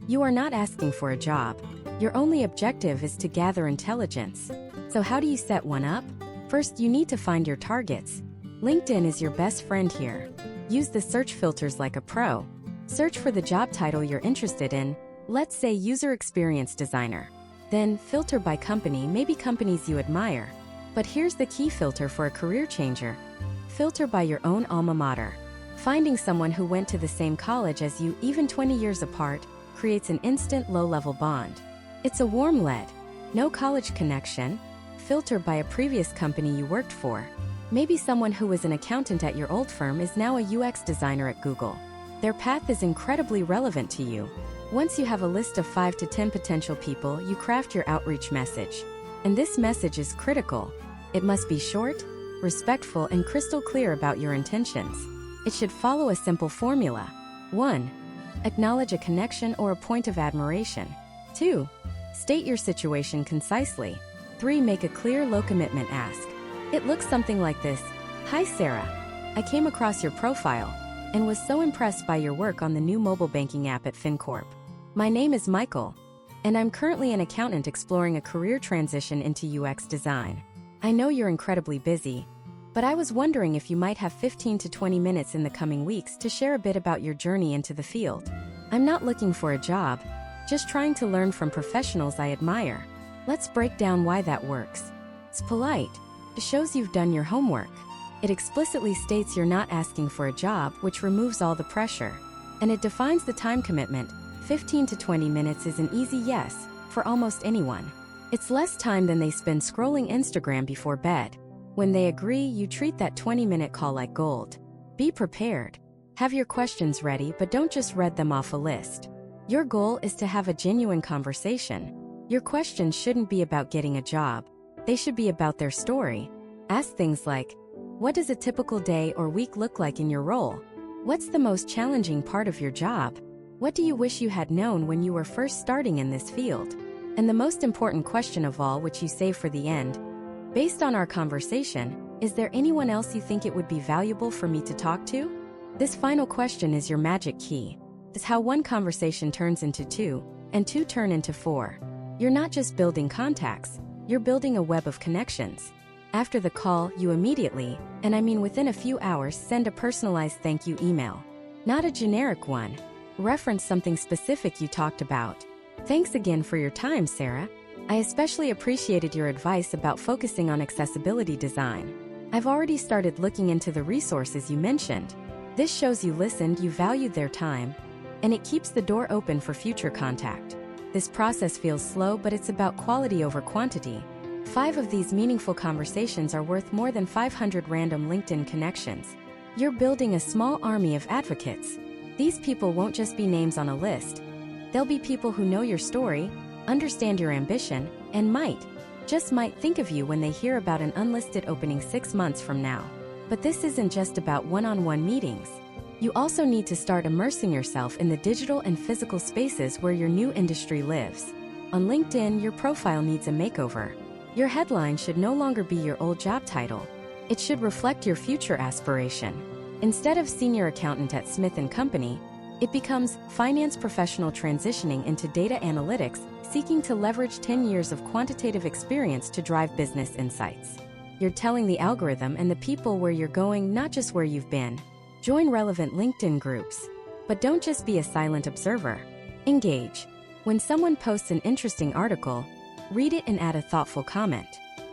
you are not asking for a job. Your only objective is to gather intelligence. So how do you set one up? First, you need to find your targets. LinkedIn is your best friend here. Use the search filters like a pro. Search for the job title you're interested in, let's say user experience designer. Then filter by company, maybe companies you admire. But here's the key filter for a career changer. Filter by your own alma mater. Finding someone who went to the same college as you, even 20 years apart, creates an instant low-level bond. It's a warm lead. No college connection. Filter by a previous company you worked for. Maybe someone who was an accountant at your old firm is now a UX designer at Google. Their path is incredibly relevant to you. Once you have a list of 5 to 10 potential people, you craft your outreach message. And this message is critical. It must be short, respectful, and crystal clear about your intentions. It should follow a simple formula. 1. Acknowledge a connection or a point of admiration. 2. State your situation concisely. 3. Make a clear, low-commitment ask. It looks something like this. Hi Sarah. I came across your profile and was so impressed by your work on the new mobile banking app at FinCorp. My name is Michael, and I'm currently an accountant exploring a career transition into UX design. I know you're incredibly busy, but I was wondering if you might have 15 to 20 minutes in the coming weeks to share a bit about your journey into the field. I'm not looking for a job, just trying to learn from professionals I admire. Let's break down why that works. It's polite. It shows you've done your homework. It explicitly states you're not asking for a job, which removes all the pressure. And it defines the time commitment. 15 to 20 minutes is an easy yes for almost anyone. It's less time than they spend scrolling Instagram before bed. When they agree, you treat that 20-minute call like gold. Be prepared. Have your questions ready, but don't just read them off a list. Your goal is to have a genuine conversation. Your questions shouldn't be about getting a job. They should be about their story. Ask things like, what does a typical day or week look like in your role? What's the most challenging part of your job? What do you wish you had known when you were first starting in this field? And the most important question of all, which you save for the end, based on our conversation, is there anyone else you think it would be valuable for me to talk to? This final question is your magic key. It's how one conversation turns into 2, and 2 turn into 4. You're not just building contacts, you're building a web of connections. After the call, you immediately, and I mean within a few hours, send a personalized thank you email. Not a generic one. Reference something specific you talked about. Thanks again for your time, Sarah. I especially appreciated your advice about focusing on accessibility design. I've already started looking into the resources you mentioned. This shows you listened, you valued their time, and it keeps the door open for future contact. This process feels slow, but it's about quality over quantity. 5 of these meaningful conversations are worth more than 500 random LinkedIn connections. You're building a small army of advocates. These people won't just be names on a list. They'll be people who know your story, understand your ambition, and just might think of you when they hear about an unlisted opening 6 months from now. But this isn't just about one-on-one meetings. You also need to start immersing yourself in the digital and physical spaces where your new industry lives. On LinkedIn, your profile needs a makeover. Your headline should no longer be your old job title. It should reflect your future aspiration. Instead of senior accountant at Smith & Company, it becomes finance professional transitioning into data analytics, seeking to leverage 10 years of quantitative experience to drive business insights. You're telling the algorithm and the people where you're going, not just where you've been. Join relevant LinkedIn groups. But don't just be a silent observer. Engage. When someone posts an interesting article, read it and add a thoughtful comment.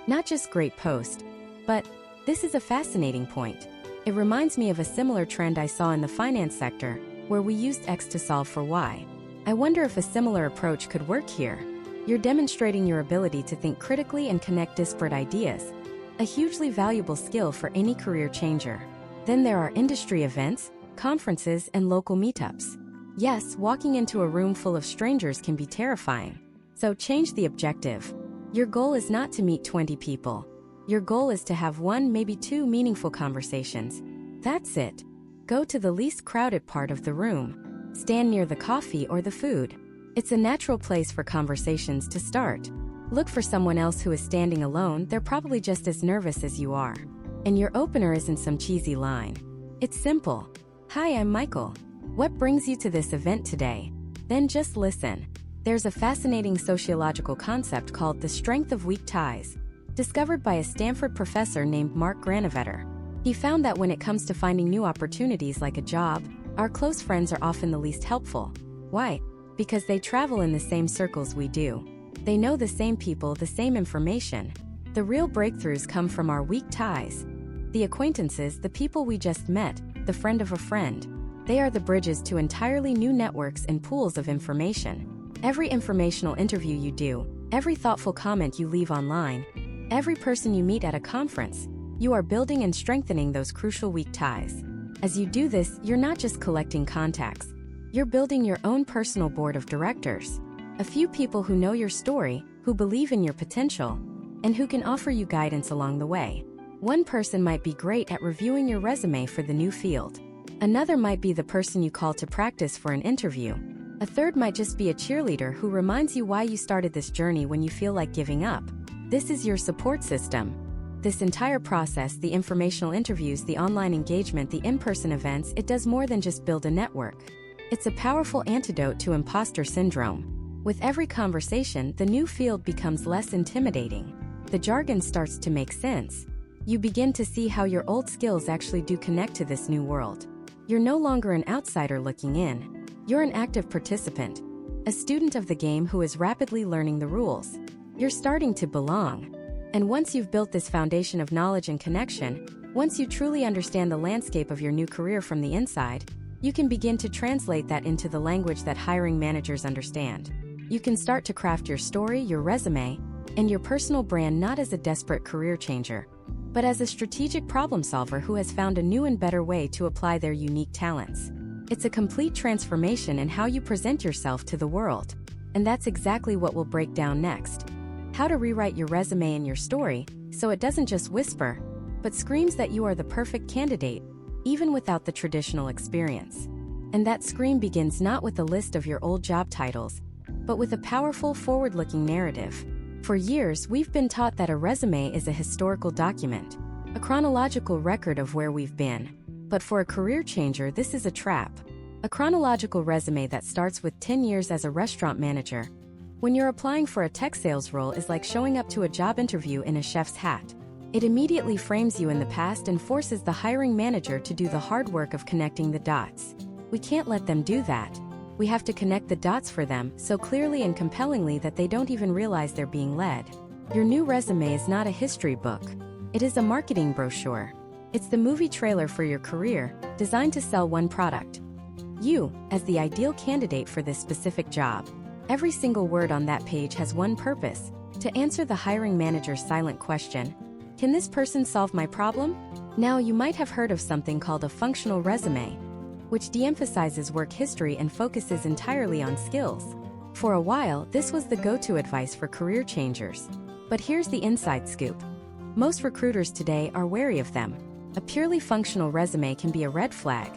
Not just great post, but this is a fascinating point. It reminds me of a similar trend I saw in the finance sector, where we used X to solve for Y. I wonder if a similar approach could work here. You're demonstrating your ability to think critically and connect disparate ideas, a hugely valuable skill for any career changer. Then there are industry events, conferences, and local meetups. Yes, walking into a room full of strangers can be terrifying. So change the objective. Your goal is not to meet 20 people. Your goal is to have 1, maybe 2 meaningful conversations. That's it. Go to the least crowded part of the room. Stand near the coffee or the food. It's a natural place for conversations to start. Look for someone else who is standing alone. They're probably just as nervous as you are. And your opener isn't some cheesy line. It's simple. Hi, I'm Michael. What brings you to this event today? Then just listen. There's a fascinating sociological concept called the strength of weak ties, discovered by a Stanford professor named Mark Granovetter. He found that when it comes to finding new opportunities like a job, our close friends are often the least helpful. Why? Because they travel in the same circles we do. They know the same people, the same information. The real breakthroughs come from our weak ties. The acquaintances, the people we just met, the friend of a friend. They are the bridges to entirely new networks and pools of information. Every informational interview you do, every thoughtful comment you leave online, every person you meet at a conference, you are building and strengthening those crucial weak ties. As you do this, you're not just collecting contacts. You're building your own personal board of directors. A few people who know your story, who believe in your potential, and who can offer you guidance along the way. One person might be great at reviewing your resume for the new field. Another might be the person you call to practice for an interview. A third might just be a cheerleader who reminds you why you started this journey when you feel like giving up. This is your support system. This entire process, the informational interviews, the online engagement, the in-person events, it does more than just build a network. It's a powerful antidote to imposter syndrome. With every conversation, the new field becomes less intimidating. The jargon starts to make sense. You begin to see how your old skills actually do connect to this new world. You're no longer an outsider looking in. You're an active participant, a student of the game who is rapidly learning the rules. You're starting to belong. And once you've built this foundation of knowledge and connection, once you truly understand the landscape of your new career from the inside, you can begin to translate that into the language that hiring managers understand. You can start to craft your story, your resume, and your personal brand not as a desperate career changer, but as a strategic problem solver who has found a new and better way to apply their unique talents. It's a complete transformation in how you present yourself to the world. And that's exactly what we'll break down next. How to rewrite your resume and your story so it doesn't just whisper, but screams that you are the perfect candidate, even without the traditional experience. And that scream begins not with a list of your old job titles, but with a powerful, forward-looking narrative. For years, we've been taught that a resume is a historical document, a chronological record of where we've been. But for a career changer, this is a trap. A chronological resume that starts with 10 years as a restaurant manager, when you're applying for a tech sales role, is like showing up to a job interview in a chef's hat. It immediately frames you in the past and forces the hiring manager to do the hard work of connecting the dots. We can't let them do that. We have to connect the dots for them so clearly and compellingly that they don't even realize they're being led. Your new resume is not a history book. It is a marketing brochure. It's the movie trailer for your career, designed to sell one product. You, as the ideal candidate for this specific job. Every single word on that page has one purpose: to answer the hiring manager's silent question, "Can this person solve my problem?" Now, you might have heard of something called a functional resume, which de-emphasizes work history and focuses entirely on skills. For a while, this was the go-to advice for career changers. But here's the inside scoop. Most recruiters today are wary of them. A purely functional resume can be a red flag,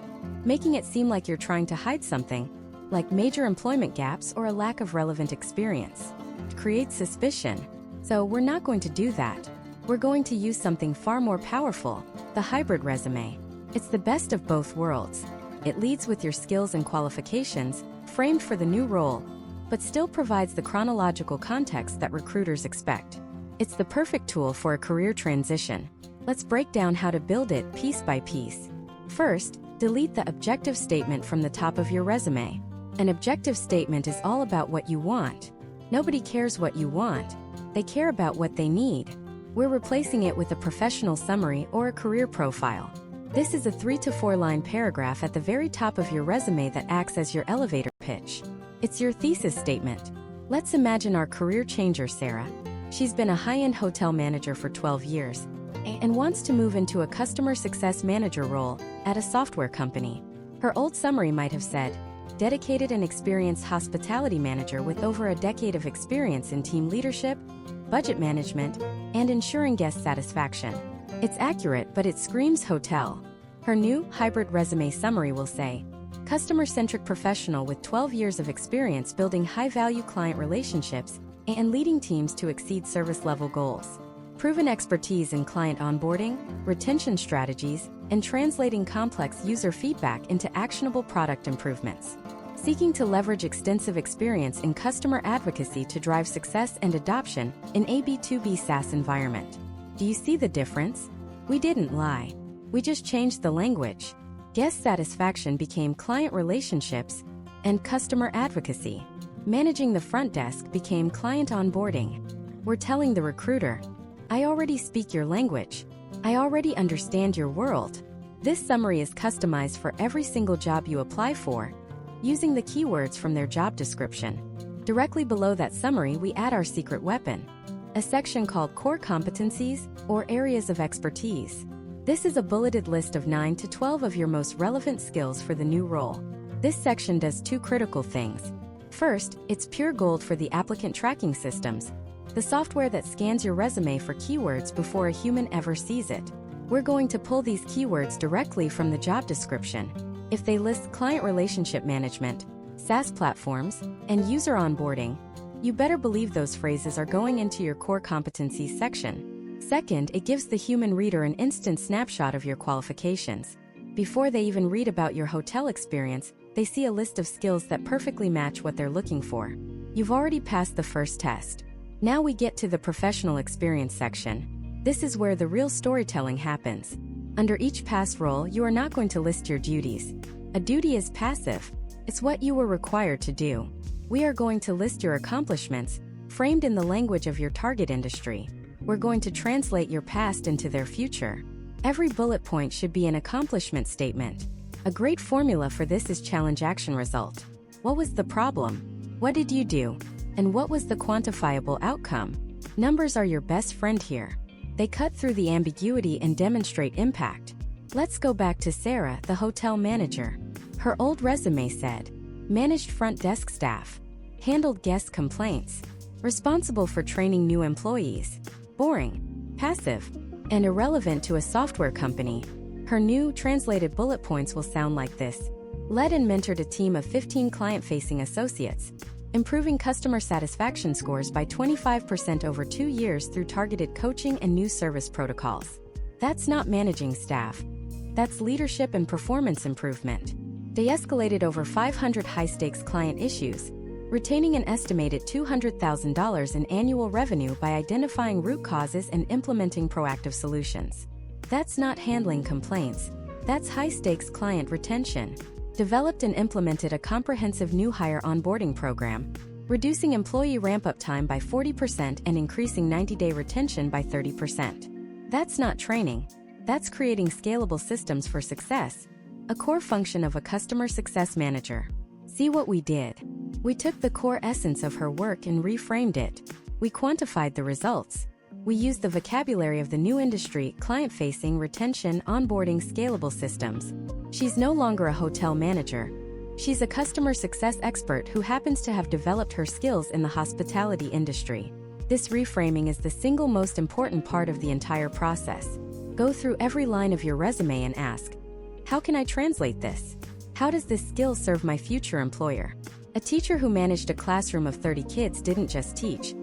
making it seem like you're trying to hide something, like major employment gaps or a lack of relevant experience. It creates suspicion. So we're not going to do that. We're going to use something far more powerful: the hybrid resume. It's the best of both worlds. It leads with your skills and qualifications, framed for the new role, but still provides the chronological context that recruiters expect. It's the perfect tool for a career transition. Let's break down how to build it piece by piece. First, delete the objective statement from the top of your resume. An objective statement is all about what you want. Nobody cares what you want. They care about what they need. We're replacing it with a professional summary or a career profile. This is a 3 to 4 line paragraph at the very top of your resume that acts as your elevator pitch. It's your thesis statement. Let's imagine our career changer, Sarah. She's been a high-end hotel manager for 12 years and wants to move into a customer success manager role at a software company. Her old summary might have said, "Dedicated and experienced hospitality manager with over a decade of experience in team leadership, budget management, and ensuring guest satisfaction." It's accurate, but it screams hotel. Her new hybrid resume summary will say, "Customer-centric professional with 12 years of experience building high-value client relationships and leading teams to exceed service-level goals. Proven expertise in client onboarding, retention strategies, and translating complex user feedback into actionable product improvements. Seeking to leverage extensive experience in customer advocacy to drive success and adoption in a B2B SaaS environment." Do you see the difference? We didn't lie. We just changed the language. Guest satisfaction became client relationships and customer advocacy. Managing the front desk became client onboarding. We're telling the recruiter, "I already speak your language. I already understand your world." This summary is customized for every single job you apply for, using the keywords from their job description. Directly below that summary, we add our secret weapon, a section called Core Competencies or Areas of Expertise. This is a bulleted list of 9 to 12 of your most relevant skills for the new role. This section does two critical things. First, it's pure gold for the applicant tracking systems, the software that scans your resume for keywords before a human ever sees it. We're going to pull these keywords directly from the job description. If they list client relationship management, SaaS platforms, and user onboarding, you better believe those phrases are going into your core competencies section. Second, it gives the human reader an instant snapshot of your qualifications. Before they even read about your hotel experience, they see a list of skills that perfectly match what they're looking for. You've already passed the first test. Now we get to the professional experience section. This is where the real storytelling happens. Under each past role, you are not going to list your duties. A duty is passive. It's what you were required to do. We are going to list your accomplishments, framed in the language of your target industry. We're going to translate your past into their future. Every bullet point should be an accomplishment statement. A great formula for this is challenge action result. What was the problem? What did you do? And what was the quantifiable outcome? Numbers are your best friend here. They cut through the ambiguity and demonstrate impact. Let's go back to Sarah, the hotel manager. Her old resume said, "Managed front desk staff, handled guest complaints, responsible for training new employees." Boring, passive, and irrelevant to a software company. Her new translated bullet points will sound like this: led and mentored a team of 15 client-facing associates, improving customer satisfaction scores by 25% over 2 years through targeted coaching and new service protocols. That's not managing staff. That's leadership and performance improvement. They escalated over 500 high-stakes client issues, retaining an estimated $200,000 in annual revenue by identifying root causes and implementing proactive solutions. That's not handling complaints. That's high-stakes client retention. Developed and implemented a comprehensive new hire onboarding program, reducing employee ramp-up time by 40% and increasing 90-day retention by 30%. That's not training. That's creating scalable systems for success. A core function of a customer success manager. See what we did? We took the core essence of her work and reframed it. We quantified the results. We used the vocabulary of the new industry: client-facing, retention, onboarding, scalable systems. She's no longer a hotel manager. She's a customer success expert who happens to have developed her skills in the hospitality industry. This reframing is the single most important part of the entire process. Go through every line of your resume and ask, how can I translate this? How does this skill serve my future employer? A teacher who managed a classroom of 30 kids didn't just teach.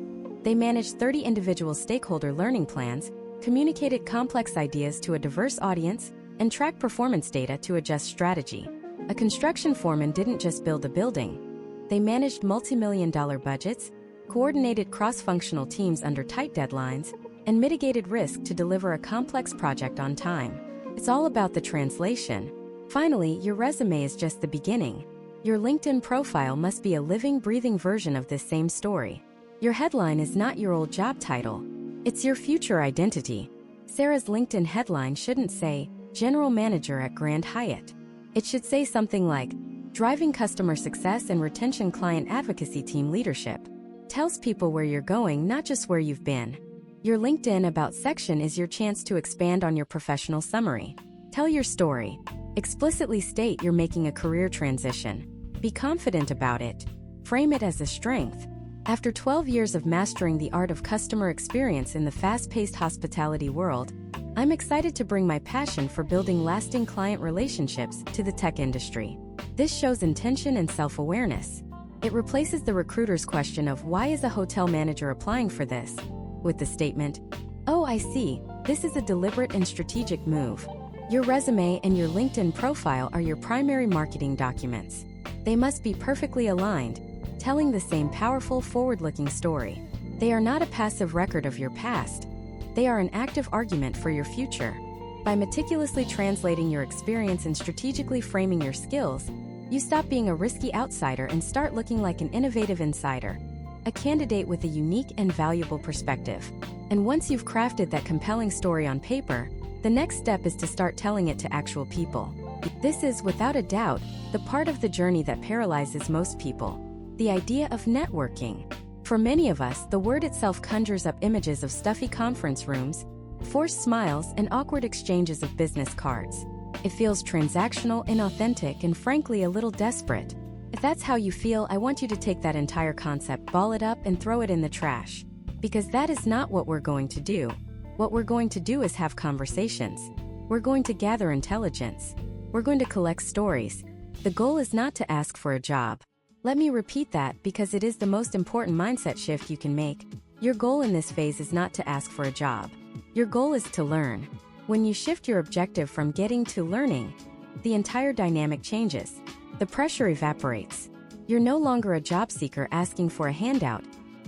They managed 30 individual stakeholder learning plans, communicated complex ideas to a diverse audience, and tracked performance data to adjust strategy. A construction foreman didn't just build a building. They managed multi-million-dollar budgets, coordinated cross-functional teams under tight deadlines, and mitigated risk to deliver a complex project on time. It's all about the translation. Finally, your resume is just the beginning. Your LinkedIn profile must be a living, breathing version of this same story. Your headline is not your old job title. It's your future identity. Sarah's LinkedIn headline shouldn't say, General Manager at Grand Hyatt. It should say something like, Driving Customer Success and Retention Client Advocacy Team Leadership. Tells people where you're going, not just where you've been. Your LinkedIn About section is your chance to expand on your professional summary. Tell your story. Explicitly state you're making a career transition. Be confident about it. Frame it as a strength. After 12 years of mastering the art of customer experience in the fast-paced hospitality world, I'm excited to bring my passion for building lasting client relationships to the tech industry. This shows intention and self-awareness. It replaces the recruiter's question of why is a hotel manager applying for this, with the statement, oh, I see, this is a deliberate and strategic move. Your resume and your LinkedIn profile are your primary marketing documents. They must be perfectly aligned, telling the same powerful, forward-looking story. They are not a passive record of your past. They are an active argument for your future. By meticulously translating your experience and strategically framing your skills, you stop being a risky outsider and start looking like an innovative insider. A candidate with a unique and valuable perspective. And once you've crafted that compelling story on paper, the next step is to start telling it to actual people. This is, without a doubt, the part of the journey that paralyzes most people. The idea of networking. For many of us, the word itself conjures up images of stuffy conference rooms, forced smiles, and awkward exchanges of business cards. It feels transactional, inauthentic, and frankly a little desperate. If that's how you feel, I want you to take that entire concept, ball it up, and throw it in the trash. Because that is not what we're going to do. What we're going to do is have conversations. We're going to gather intelligence. We're going to collect stories. The goal is not to ask for a job. Let me repeat that because it is the most important mindset shift you can make. Your goal in this phase is not to ask for a job. Your goal is to learn. When you shift your objective from getting to learning, the entire dynamic changes. The pressure evaporates. You're no longer a job seeker asking for a handout.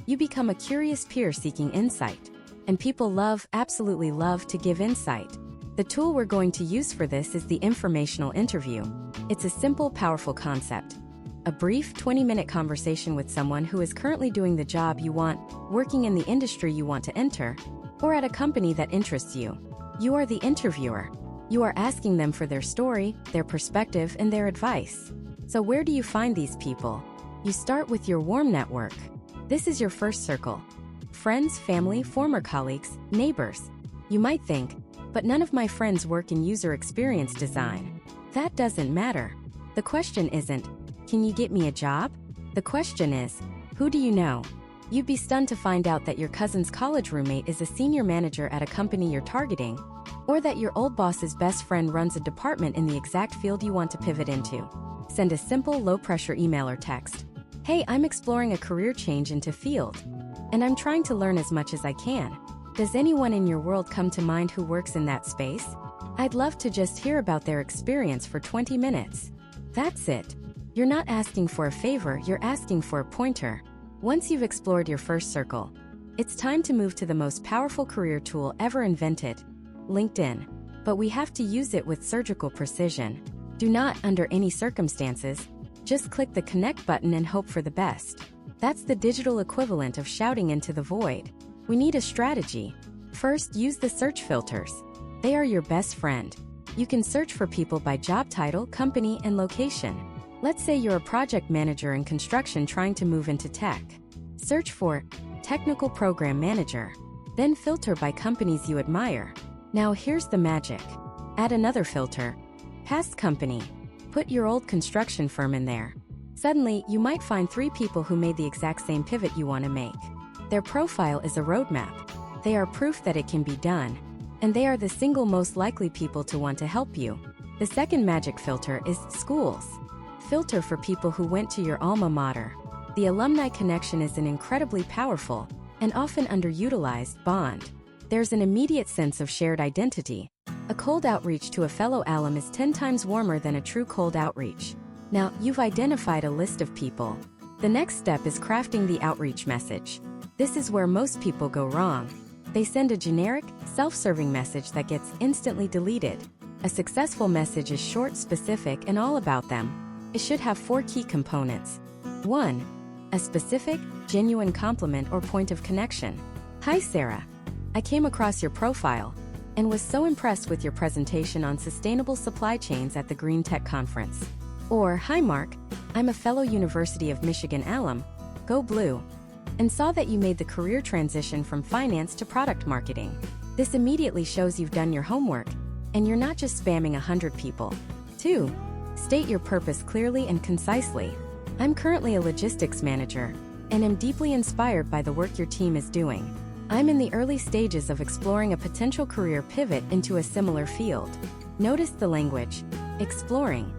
You become a curious peer seeking insight. And people love, absolutely love, to give insight. The tool we're going to use for this is the informational interview. It's a simple, powerful concept. A brief 20-minute conversation with someone who is currently doing the job you want, working in the industry you want to enter, or at a company that interests you. You are the interviewer. You are asking them for their story, their perspective, and their advice. So where do you find these people? You start with your warm network. This is your first circle. Friends, family, former colleagues, neighbors. You might think, but none of my friends work in user experience design. That doesn't matter. The question isn't, can you get me a job? The question is, who do you know? You'd be stunned to find out that your cousin's college roommate is a senior manager at a company you're targeting, or that your old boss's best friend runs a department in the exact field you want to pivot into. Send a simple, low-pressure email or text. Hey, I'm exploring a career change into field, and I'm trying to learn as much as I can. Does anyone in your world come to mind who works in that space? I'd love to just hear about their experience for 20 minutes. That's it. You're not asking for a favor, you're asking for a pointer. Once you've explored your first circle, it's time to move to the most powerful career tool ever invented, LinkedIn. But we have to use it with surgical precision. Do not, under any circumstances, just click the connect button and hope for the best. That's the digital equivalent of shouting into the void. We need a strategy. First, use the search filters. They are your best friend. You can search for people by job title, company, and location. Let's say you're a project manager in construction trying to move into tech. Search for technical program manager. Then filter by companies you admire. Now here's the magic. Add another filter. Past company. Put your old construction firm in there. Suddenly, you might find 3 people who made the exact same pivot you want to make. Their profile is a roadmap. They are proof that it can be done. And they are the single most likely people to want to help you. The second magic filter is schools. Filter for people who went to your alma mater. The alumni connection is an incredibly powerful and often underutilized bond. There's an immediate sense of shared identity. A cold outreach to a fellow alum is 10 times warmer than a true cold outreach. Now, you've identified a list of people. The next step is crafting the outreach message. This is where most people go wrong. They send a generic, self-serving message that gets instantly deleted. A successful message is short, specific, and all about them. It should have 4 key components. 1. A specific, genuine compliment or point of connection. Hi Sarah. I came across your profile and was so impressed with your presentation on sustainable supply chains at the Green Tech Conference. Or, hi Mark, I'm a fellow University of Michigan alum, go Blue, and saw that you made the career transition from finance to product marketing. This immediately shows you've done your homework, and you're not just spamming 100 people. 2. State your purpose clearly and concisely. I'm currently a logistics manager, and am deeply inspired by the work your team is doing. I'm in the early stages of exploring a potential career pivot into a similar field. Notice the language. Exploring.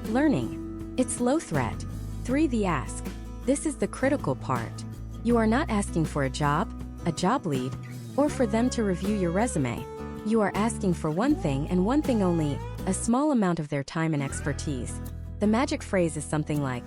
Learning. It's low threat. 3. The ask. This is the critical part. You are not asking for a job lead, or for them to review your resume. You are asking for one thing and one thing only, a small amount of their time and expertise. The magic phrase is something like,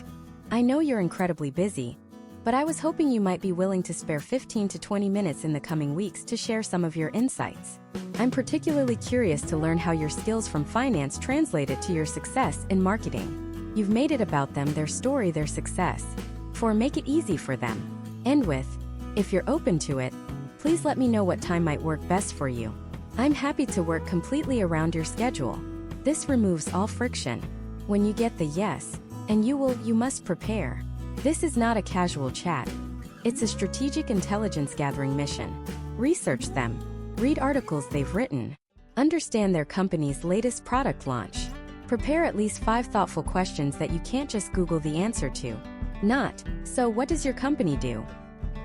I know you're incredibly busy, but I was hoping you might be willing to spare 15 to 20 minutes in the coming weeks to share some of your insights. I'm particularly curious to learn how your skills from finance translated to your success in marketing. You've made it about them, their story, their success. 4. Make it easy for them. End with, if you're open to it, please let me know what time might work best for you. I'm happy to work completely around your schedule. This removes all friction. When you get the yes, and you must prepare. This is not a casual chat. It's a strategic intelligence gathering mission. Research them. Read articles they've written. Understand their company's latest product launch. Prepare at least 5 thoughtful questions that you can't just Google the answer to. Not, so what does your company do?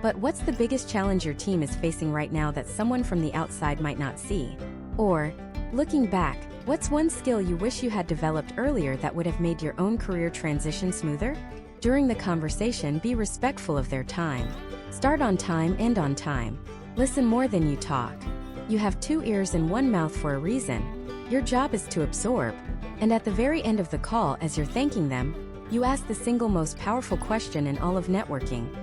But what's the biggest challenge your team is facing right now that someone from the outside might not see? Or, looking back, what's one skill you wish you had developed earlier that would have made your own career transition smoother? During the conversation, be respectful of their time. Start on time, end on time. Listen more than you talk. You have 2 ears and 1 mouth for a reason. Your job is to absorb. And at the very end of the call, as you're thanking them, you ask the single most powerful question in all of networking.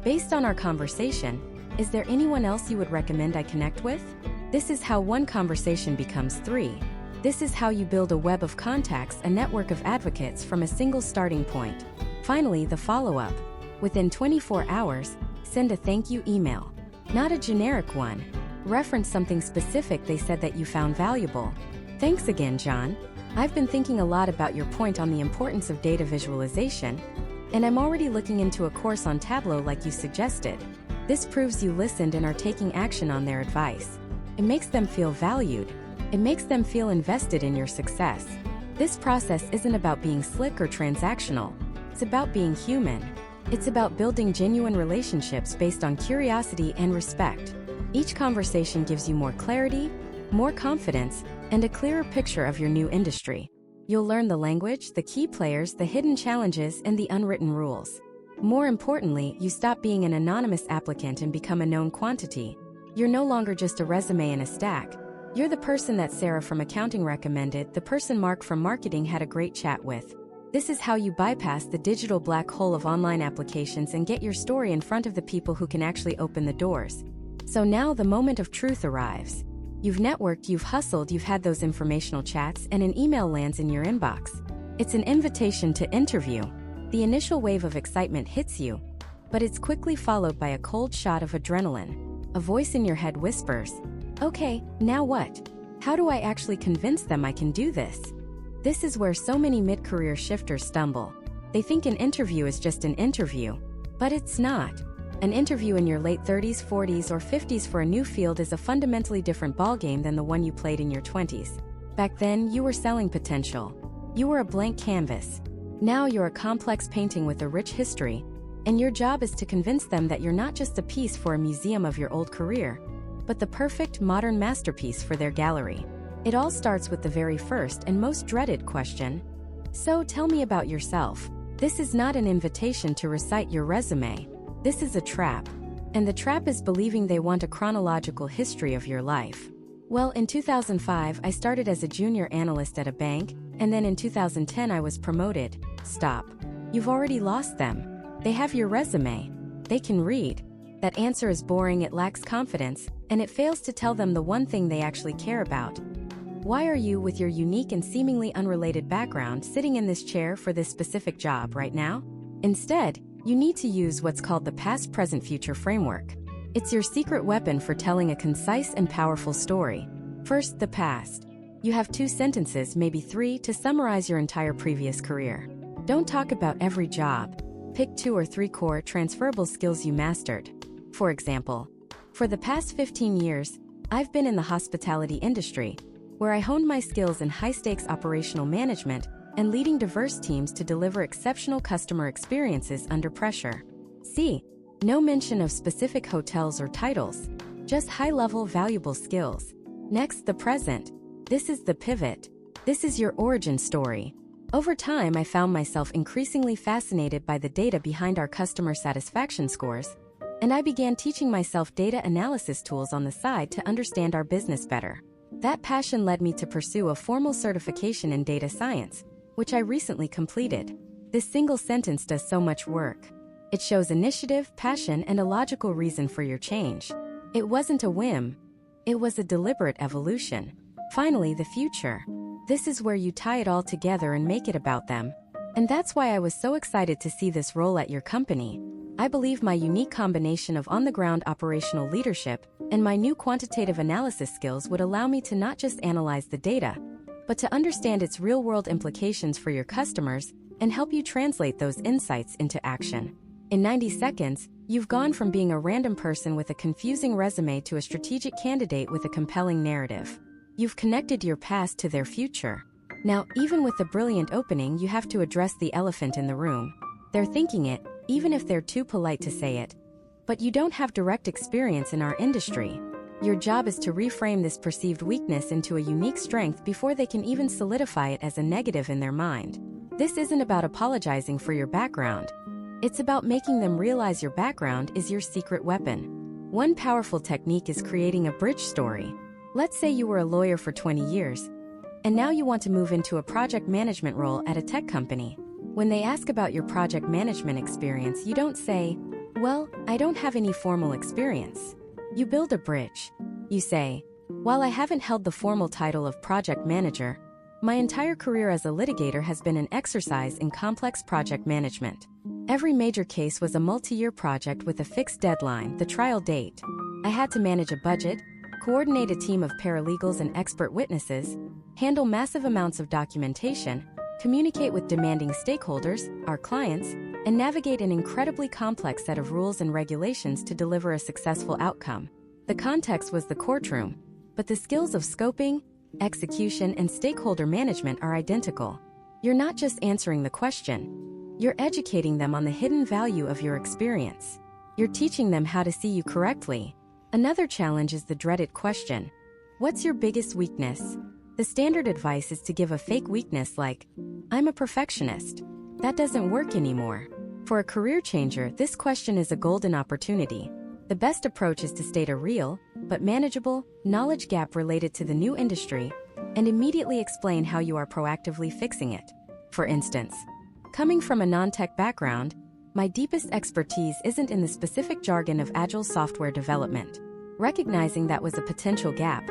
Based on our conversation, is there anyone else you would recommend I connect with? This is how 1 conversation becomes 3. This is how you build a web of contacts, a network of advocates from a single starting point. Finally, the follow-up. Within 24 hours, send a thank you email. Not a generic one. Reference something specific they said that you found valuable. Thanks again, John. I've been thinking a lot about your point on the importance of data visualization, and I'm already looking into a course on Tableau like you suggested. This proves you listened and are taking action on their advice. It makes them feel valued. It makes them feel invested in your success. This process isn't about being slick or transactional. It's about being human. It's about building genuine relationships based on curiosity and respect. Each conversation gives you more clarity, more confidence, and a clearer picture of your new industry. You'll learn the language, the key players, the hidden challenges, and the unwritten rules. More importantly, you stop being an anonymous applicant and become a known quantity. You're no longer just a resume in a stack. You're the person that Sarah from accounting recommended, the person Mark from marketing had a great chat with. This is how you bypass the digital black hole of online applications and get your story in front of the people who can actually open the doors. So now the moment of truth arrives. You've networked, you've hustled, you've had those informational chats, and an email lands in your inbox. It's an invitation to interview. The initial wave of excitement hits you, but it's quickly followed by a cold shot of adrenaline. A voice in your head whispers, "Okay, now what?" How do I actually convince them I can do this? This is where so many mid-career shifters stumble. They think an interview is just an interview, but it's not. An interview in your late 30s, 40s, or 50s for a new field is a fundamentally different ballgame than the one you played in your 20s. Back then, you were selling potential. You were a blank canvas. Now you're a complex painting with a rich history, and your job is to convince them that you're not just a piece for a museum of your old career, but the perfect modern masterpiece for their gallery. It all starts with the very first and most dreaded question. So tell me about yourself. This is not an invitation to recite your resume. This is a trap. And the trap is believing they want a chronological history of your life. Well, in 2005, I started as a junior analyst at a bank, and then in 2010 I was promoted. Stop. You've already lost them. They have your resume. They can read. That answer is boring, it lacks confidence, and it fails to tell them the one thing they actually care about. Why are you, with your unique and seemingly unrelated background, sitting in this chair for this specific job right now? Instead, you need to use what's called the past, present, future framework. It's your secret weapon for telling a concise and powerful story. First, the past. You have 2 sentences, maybe 3, to summarize your entire previous career. Don't talk about every job. Pick 2 or 3 core, transferable skills you mastered. For example, for the past 15 years, I've been in the hospitality industry, where I honed my skills in high-stakes operational management and leading diverse teams to deliver exceptional customer experiences under pressure. See, no mention of specific hotels or titles, just high-level valuable skills. Next, the present. This is the pivot. This is your origin story. Over time, I found myself increasingly fascinated by the data behind our customer satisfaction scores, and I began teaching myself data analysis tools on the side to understand our business better. That passion led me to pursue a formal certification in data science, which I recently completed. This single sentence does so much work. It shows initiative, passion, and a logical reason for your change. It wasn't a whim. It was a deliberate evolution. Finally, the future. This is where you tie it all together and make it about them. And that's why I was so excited to see this role at your company. I believe my unique combination of on-the-ground operational leadership and my new quantitative analysis skills would allow me to not just analyze the data, but to understand its real-world implications for your customers and help you translate those insights into action. In 90 seconds, you've gone from being a random person with a confusing resume to a strategic candidate with a compelling narrative. You've connected your past to their future. Now, even with a brilliant opening, you have to address the elephant in the room. They're thinking it, even if they're too polite to say it. But you don't have direct experience in our industry. Your job is to reframe this perceived weakness into a unique strength before they can even solidify it as a negative in their mind. This isn't about apologizing for your background. It's about making them realize your background is your secret weapon. One powerful technique is creating a bridge story. Let's say you were a lawyer for 20 years, and now you want to move into a project management role at a tech company. When they ask about your project management experience, you don't say, "Well, I don't have any formal experience." You build a bridge. You say, "While I haven't held the formal title of project manager, my entire career as a litigator has been an exercise in complex project management. Every major case was a multi-year project with a fixed deadline, the trial date. I had to manage a budget, coordinate a team of paralegals and expert witnesses, handle massive amounts of documentation, communicate with demanding stakeholders, our clients, and navigate an incredibly complex set of rules and regulations to deliver a successful outcome. The context was the courtroom, but the skills of scoping, execution, and stakeholder management are identical. You're not just answering the question. You're educating them on the hidden value of your experience. You're teaching them how to see you correctly. Another challenge is the dreaded question, what's your biggest weakness? The standard advice is to give a fake weakness like, "I'm a perfectionist." That doesn't work anymore. For a career changer, this question is a golden opportunity. The best approach is to state a real, but manageable, knowledge gap related to the new industry and immediately explain how you are proactively fixing it. For instance, coming from a non-tech background, my deepest expertise isn't in the specific jargon of agile software development. Recognizing that was a potential gap,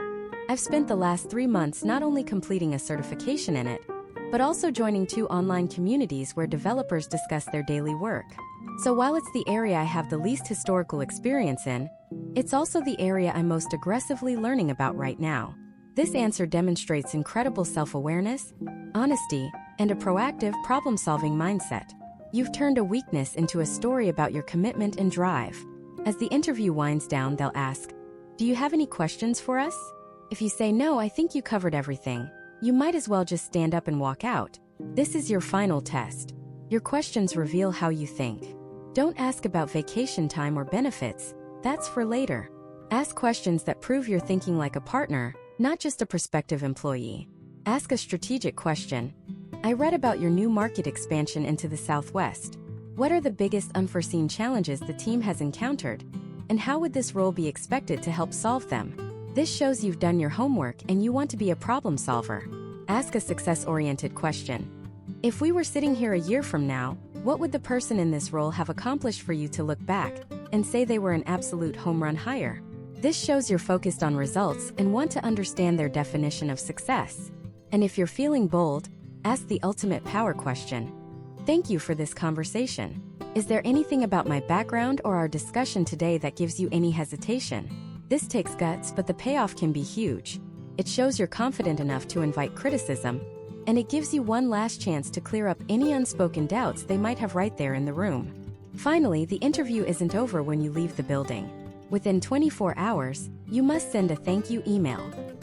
I've spent the last 3 months not only completing a certification in it, but also joining 2 online communities where developers discuss their daily work. So while it's the area I have the least historical experience in, it's also the area I'm most aggressively learning about right now. This answer demonstrates incredible self-awareness, honesty, and a proactive problem-solving mindset. You've turned a weakness into a story about your commitment and drive. As the interview winds down, they'll ask, "Do you have any questions for us?" If you say no, I think you covered everything, you might as well just stand up and walk out. This is your final test. Your questions reveal how you think. Don't ask about vacation time or benefits. That's for later. Ask questions that prove you're thinking like a partner, not just a prospective employee. Ask a strategic question. I read about your new market expansion into the Southwest. What are the biggest unforeseen challenges the team has encountered? And how would this role be expected to help solve them? This shows you've done your homework and you want to be a problem solver. Ask a success-oriented question. If we were sitting here a year from now, what would the person in this role have accomplished for you to look back and say they were an absolute home run hire? This shows you're focused on results and want to understand their definition of success. And if you're feeling bold, ask the ultimate power question. Thank you for this conversation. Is there anything about my background or our discussion today that gives you any hesitation? This takes guts, but the payoff can be huge. It shows you're confident enough to invite criticism, and it gives you one last chance to clear up any unspoken doubts they might have right there in the room. Finally, the interview isn't over when you leave the building. Within 24 hours, you must send a thank you email.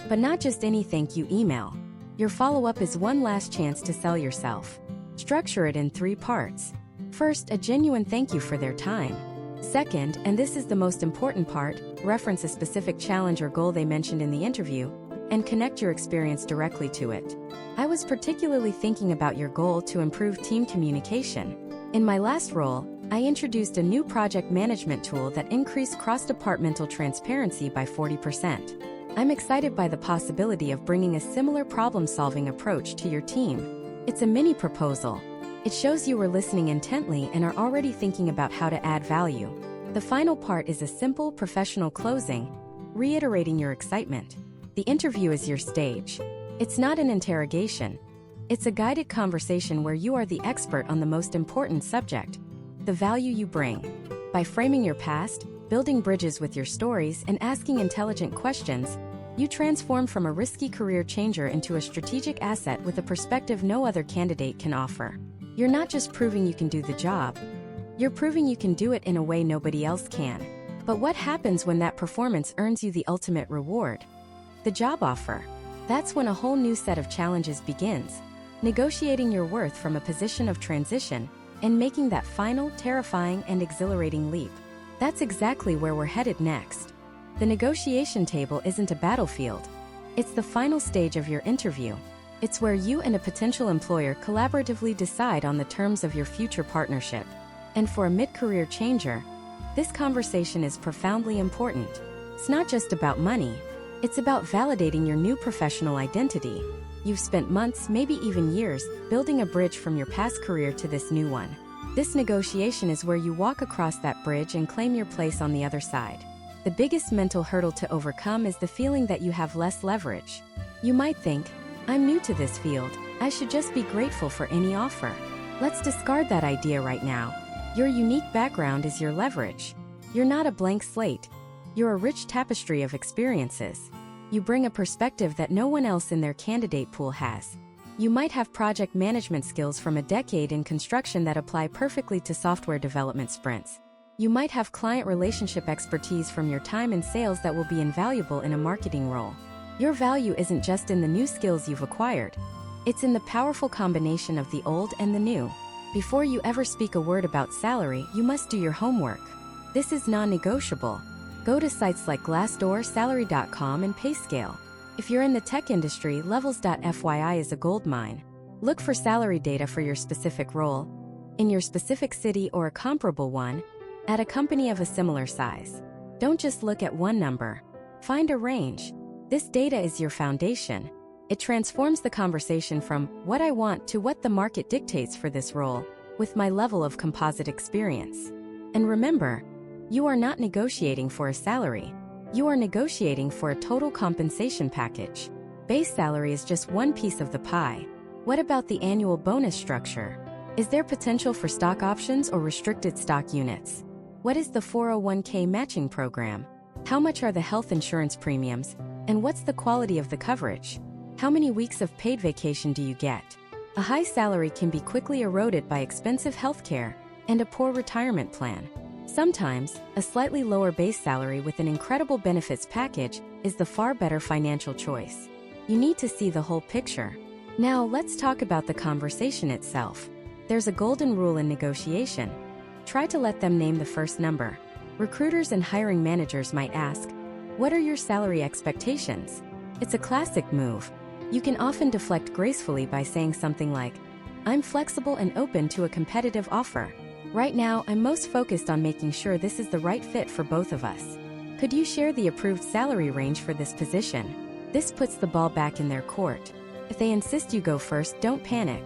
But not just any thank you email. Your follow-up is one last chance to sell yourself. Structure it in 3 parts. First, a genuine thank you for their time. Second, and this is the most important part, reference a specific challenge or goal they mentioned in the interview, and connect your experience directly to it. I was particularly thinking about your goal to improve team communication. In my last role, I introduced a new project management tool that increased cross-departmental transparency by 40%. I'm excited by the possibility of bringing a similar problem-solving approach to your team. It's a mini proposal. It shows you were listening intently and are already thinking about how to add value. The final part is a simple, professional closing, reiterating your excitement. The interview is your stage. It's not an interrogation. It's a guided conversation where you are the expert on the most important subject, the value you bring. By framing your past, building bridges with your stories, and asking intelligent questions, you transform from a risky career changer into a strategic asset with a perspective no other candidate can offer. You're not just proving you can do the job, you're proving you can do it in a way nobody else can. But what happens when that performance earns you the ultimate reward? The job offer. That's when a whole new set of challenges begins. Negotiating your worth from a position of transition and making that final, terrifying, and exhilarating leap. That's exactly where we're headed next. The negotiation table isn't a battlefield. It's the final stage of your interview. It's where you and a potential employer collaboratively decide on the terms of your future partnership. And for a mid-career changer, this conversation is profoundly important. It's not just about money. It's about validating your new professional identity. You've spent months, maybe even years, building a bridge from your past career to this new one. This negotiation is where you walk across that bridge and claim your place on the other side. The biggest mental hurdle to overcome is the feeling that you have less leverage. You might think, I'm new to this field, I should just be grateful for any offer. Let's discard that idea right now. Your unique background is your leverage. You're not a blank slate. You're a rich tapestry of experiences. You bring a perspective that no one else in their candidate pool has. You might have project management skills from a decade in construction that apply perfectly to software development sprints. You might have client relationship expertise from your time in sales that will be invaluable in a marketing role. Your value isn't just in the new skills you've acquired. It's in the powerful combination of the old and the new. Before you ever speak a word about salary, you must do your homework. This is non-negotiable. Go to sites like Glassdoor, Salary.com, and PayScale. If you're in the tech industry, Levels.fyi is a goldmine. Look for salary data for your specific role, in your specific city or a comparable one, at a company of a similar size. Don't just look at one number. Find a range. This data is your foundation. It transforms the conversation from what I want to what the market dictates for this role, with my level of composite experience. And remember, you are not negotiating for a salary. You are negotiating for a total compensation package. Base salary is just one piece of the pie. What about the annual bonus structure? Is there potential for stock options or restricted stock units? What is the 401k matching program? How much are the health insurance premiums? And what's the quality of the coverage? How many weeks of paid vacation do you get? A high salary can be quickly eroded by expensive healthcare and a poor retirement plan. Sometimes, a slightly lower base salary with an incredible benefits package is the far better financial choice. You need to see the whole picture. Now, let's talk about the conversation itself. There's a golden rule in negotiation. Try to let them name the first number. Recruiters and hiring managers might ask, "What are your salary expectations?" It's a classic move. You can often deflect gracefully by saying something like, "I'm flexible and open to a competitive offer. Right now, I'm most focused on making sure this is the right fit for both of us. Could you share the approved salary range for this position?" This puts the ball back in their court. If they insist you go first, don't panic.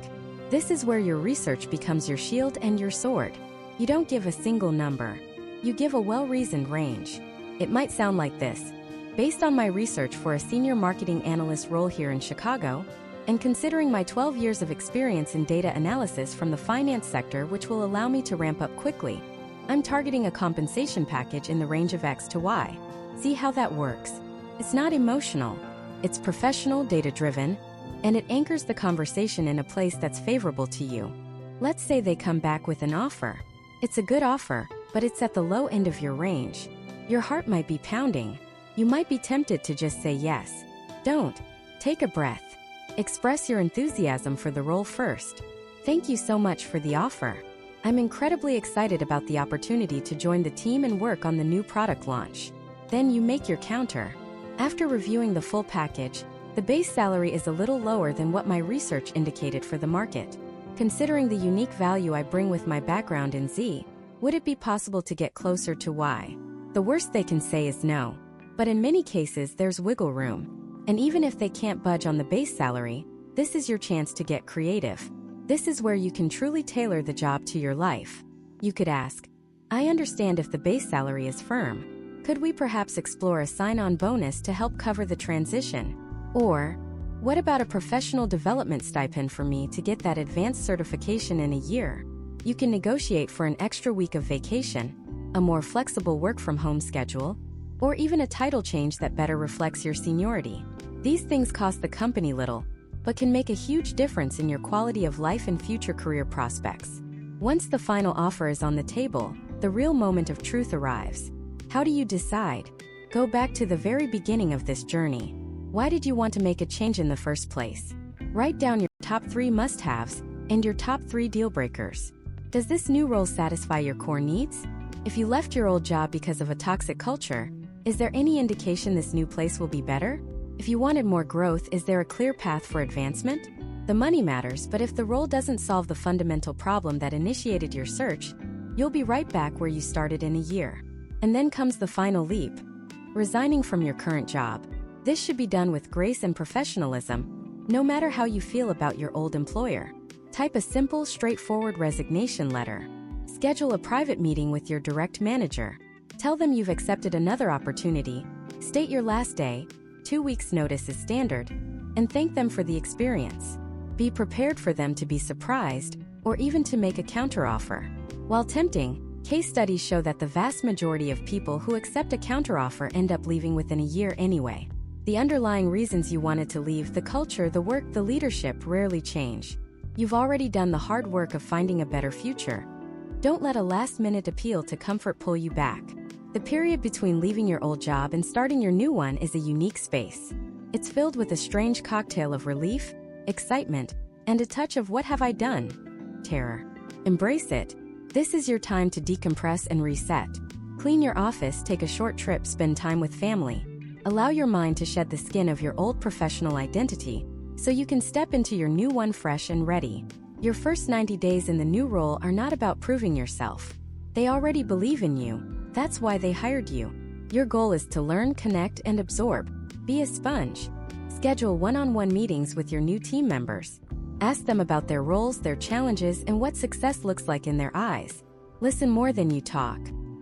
This is where your research becomes your shield and your sword. You don't give a single number. You give a well-reasoned range. It might sound like this. Based on my research for a senior marketing analyst role here in Chicago, and considering my 12 years of experience in data analysis from the finance sector, which will allow me to ramp up quickly, I'm targeting a compensation package in the range of X to Y. See how that works? It's not emotional. It's professional, data-driven, and it anchors the conversation in a place that's favorable to you. Let's say they come back with an offer. It's a good offer, but it's at the low end of your range. Your heart might be pounding. You might be tempted to just say yes. Don't. Take a breath. Express your enthusiasm for the role first. "Thank you so much for the offer. I'm incredibly excited about the opportunity to join the team and work on the new product launch." Then you make your counter. "After reviewing the full package, the base salary is a little lower than what my research indicated for the market. Considering the unique value I bring with my background in Z, would it be possible to get closer to Y?" The worst they can say is no. But in many cases, there's wiggle room. And even if they can't budge on the base salary, this is your chance to get creative. This is where you can truly tailor the job to your life. You could ask, "I understand if the base salary is firm. Could we perhaps explore a sign-on bonus to help cover the transition? Or, what about a professional development stipend for me to get that advanced certification in a year?" You can negotiate for an extra week of vacation, a more flexible work-from-home schedule, or even a title change that better reflects your seniority. These things cost the company little, but can make a huge difference in your quality of life and future career prospects. Once the final offer is on the table, the real moment of truth arrives. How do you decide? Go back to the very beginning of this journey. Why did you want to make a change in the first place? Write down your top 3 must-haves and your top 3 deal breakers. Does this new role satisfy your core needs? If you left your old job because of a toxic culture, is there any indication this new place will be better? If you wanted more growth, is there a clear path for advancement? The money matters, but if the role doesn't solve the fundamental problem that initiated your search, you'll be right back where you started in a year. And then comes the final leap: resigning from your current job. This should be done with grace and professionalism, no matter how you feel about your old employer. Type a simple, straightforward resignation letter. Schedule a private meeting with your direct manager. Tell them you've accepted another opportunity. State your last day, 2 weeks' notice is standard, and thank them for the experience. Be prepared for them to be surprised, or even to make a counteroffer. While tempting, case studies show that the vast majority of people who accept a counteroffer end up leaving within a year anyway. The underlying reasons you wanted to leave, the culture, the work, the leadership, rarely change. You've already done the hard work of finding a better future. Don't let a last-minute appeal to comfort pull you back. The period between leaving your old job and starting your new one is a unique space. It's filled with a strange cocktail of relief, excitement, and a touch of "what have I done?" terror. Embrace it. This is your time to decompress and reset. Clean your office, take a short trip, spend time with family. Allow your mind to shed the skin of your old professional identity, so you can step into your new one fresh and ready. Your first 90 days in the new role are not about proving yourself. They already believe in you. That's why they hired you. Your goal is to learn, connect, and absorb. Be a sponge. Schedule one-on-one meetings with your new team members. Ask them about their roles, their challenges, and what success looks like in their eyes. Listen more than you talk.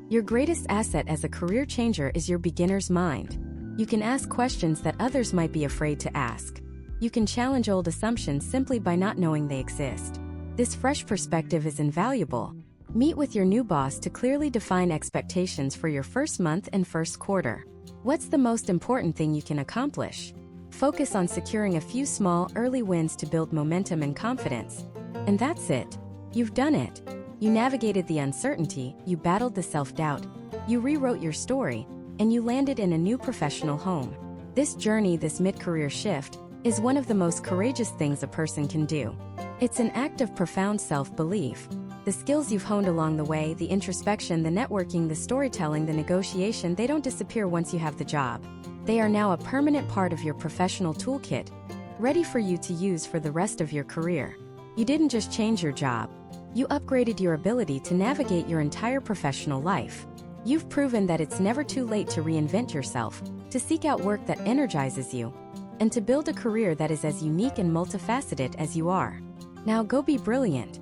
Your greatest asset as a career changer is your beginner's mind. You can ask questions that others might be afraid to ask. You can challenge old assumptions simply by not knowing they exist. This fresh perspective is invaluable. Meet with your new boss to clearly define expectations for your first month and first quarter. What's the most important thing you can accomplish? Focus on securing a few small, early wins to build momentum and confidence. And that's it. You've done it. You navigated the uncertainty, you battled the self-doubt, you rewrote your story, and you landed in a new professional home. This journey, this mid-career shift, is one of the most courageous things a person can do. It's an act of profound self-belief. The skills you've honed along the way, the introspection, the networking, the storytelling, the negotiation, they don't disappear once you have the job. They are now a permanent part of your professional toolkit, ready for you to use for the rest of your career. You didn't just change your job. You upgraded your ability to navigate your entire professional life. You've proven that it's never too late to reinvent yourself, to seek out work that energizes you, and to build a career that is as unique and multifaceted as you are. Now go be brilliant.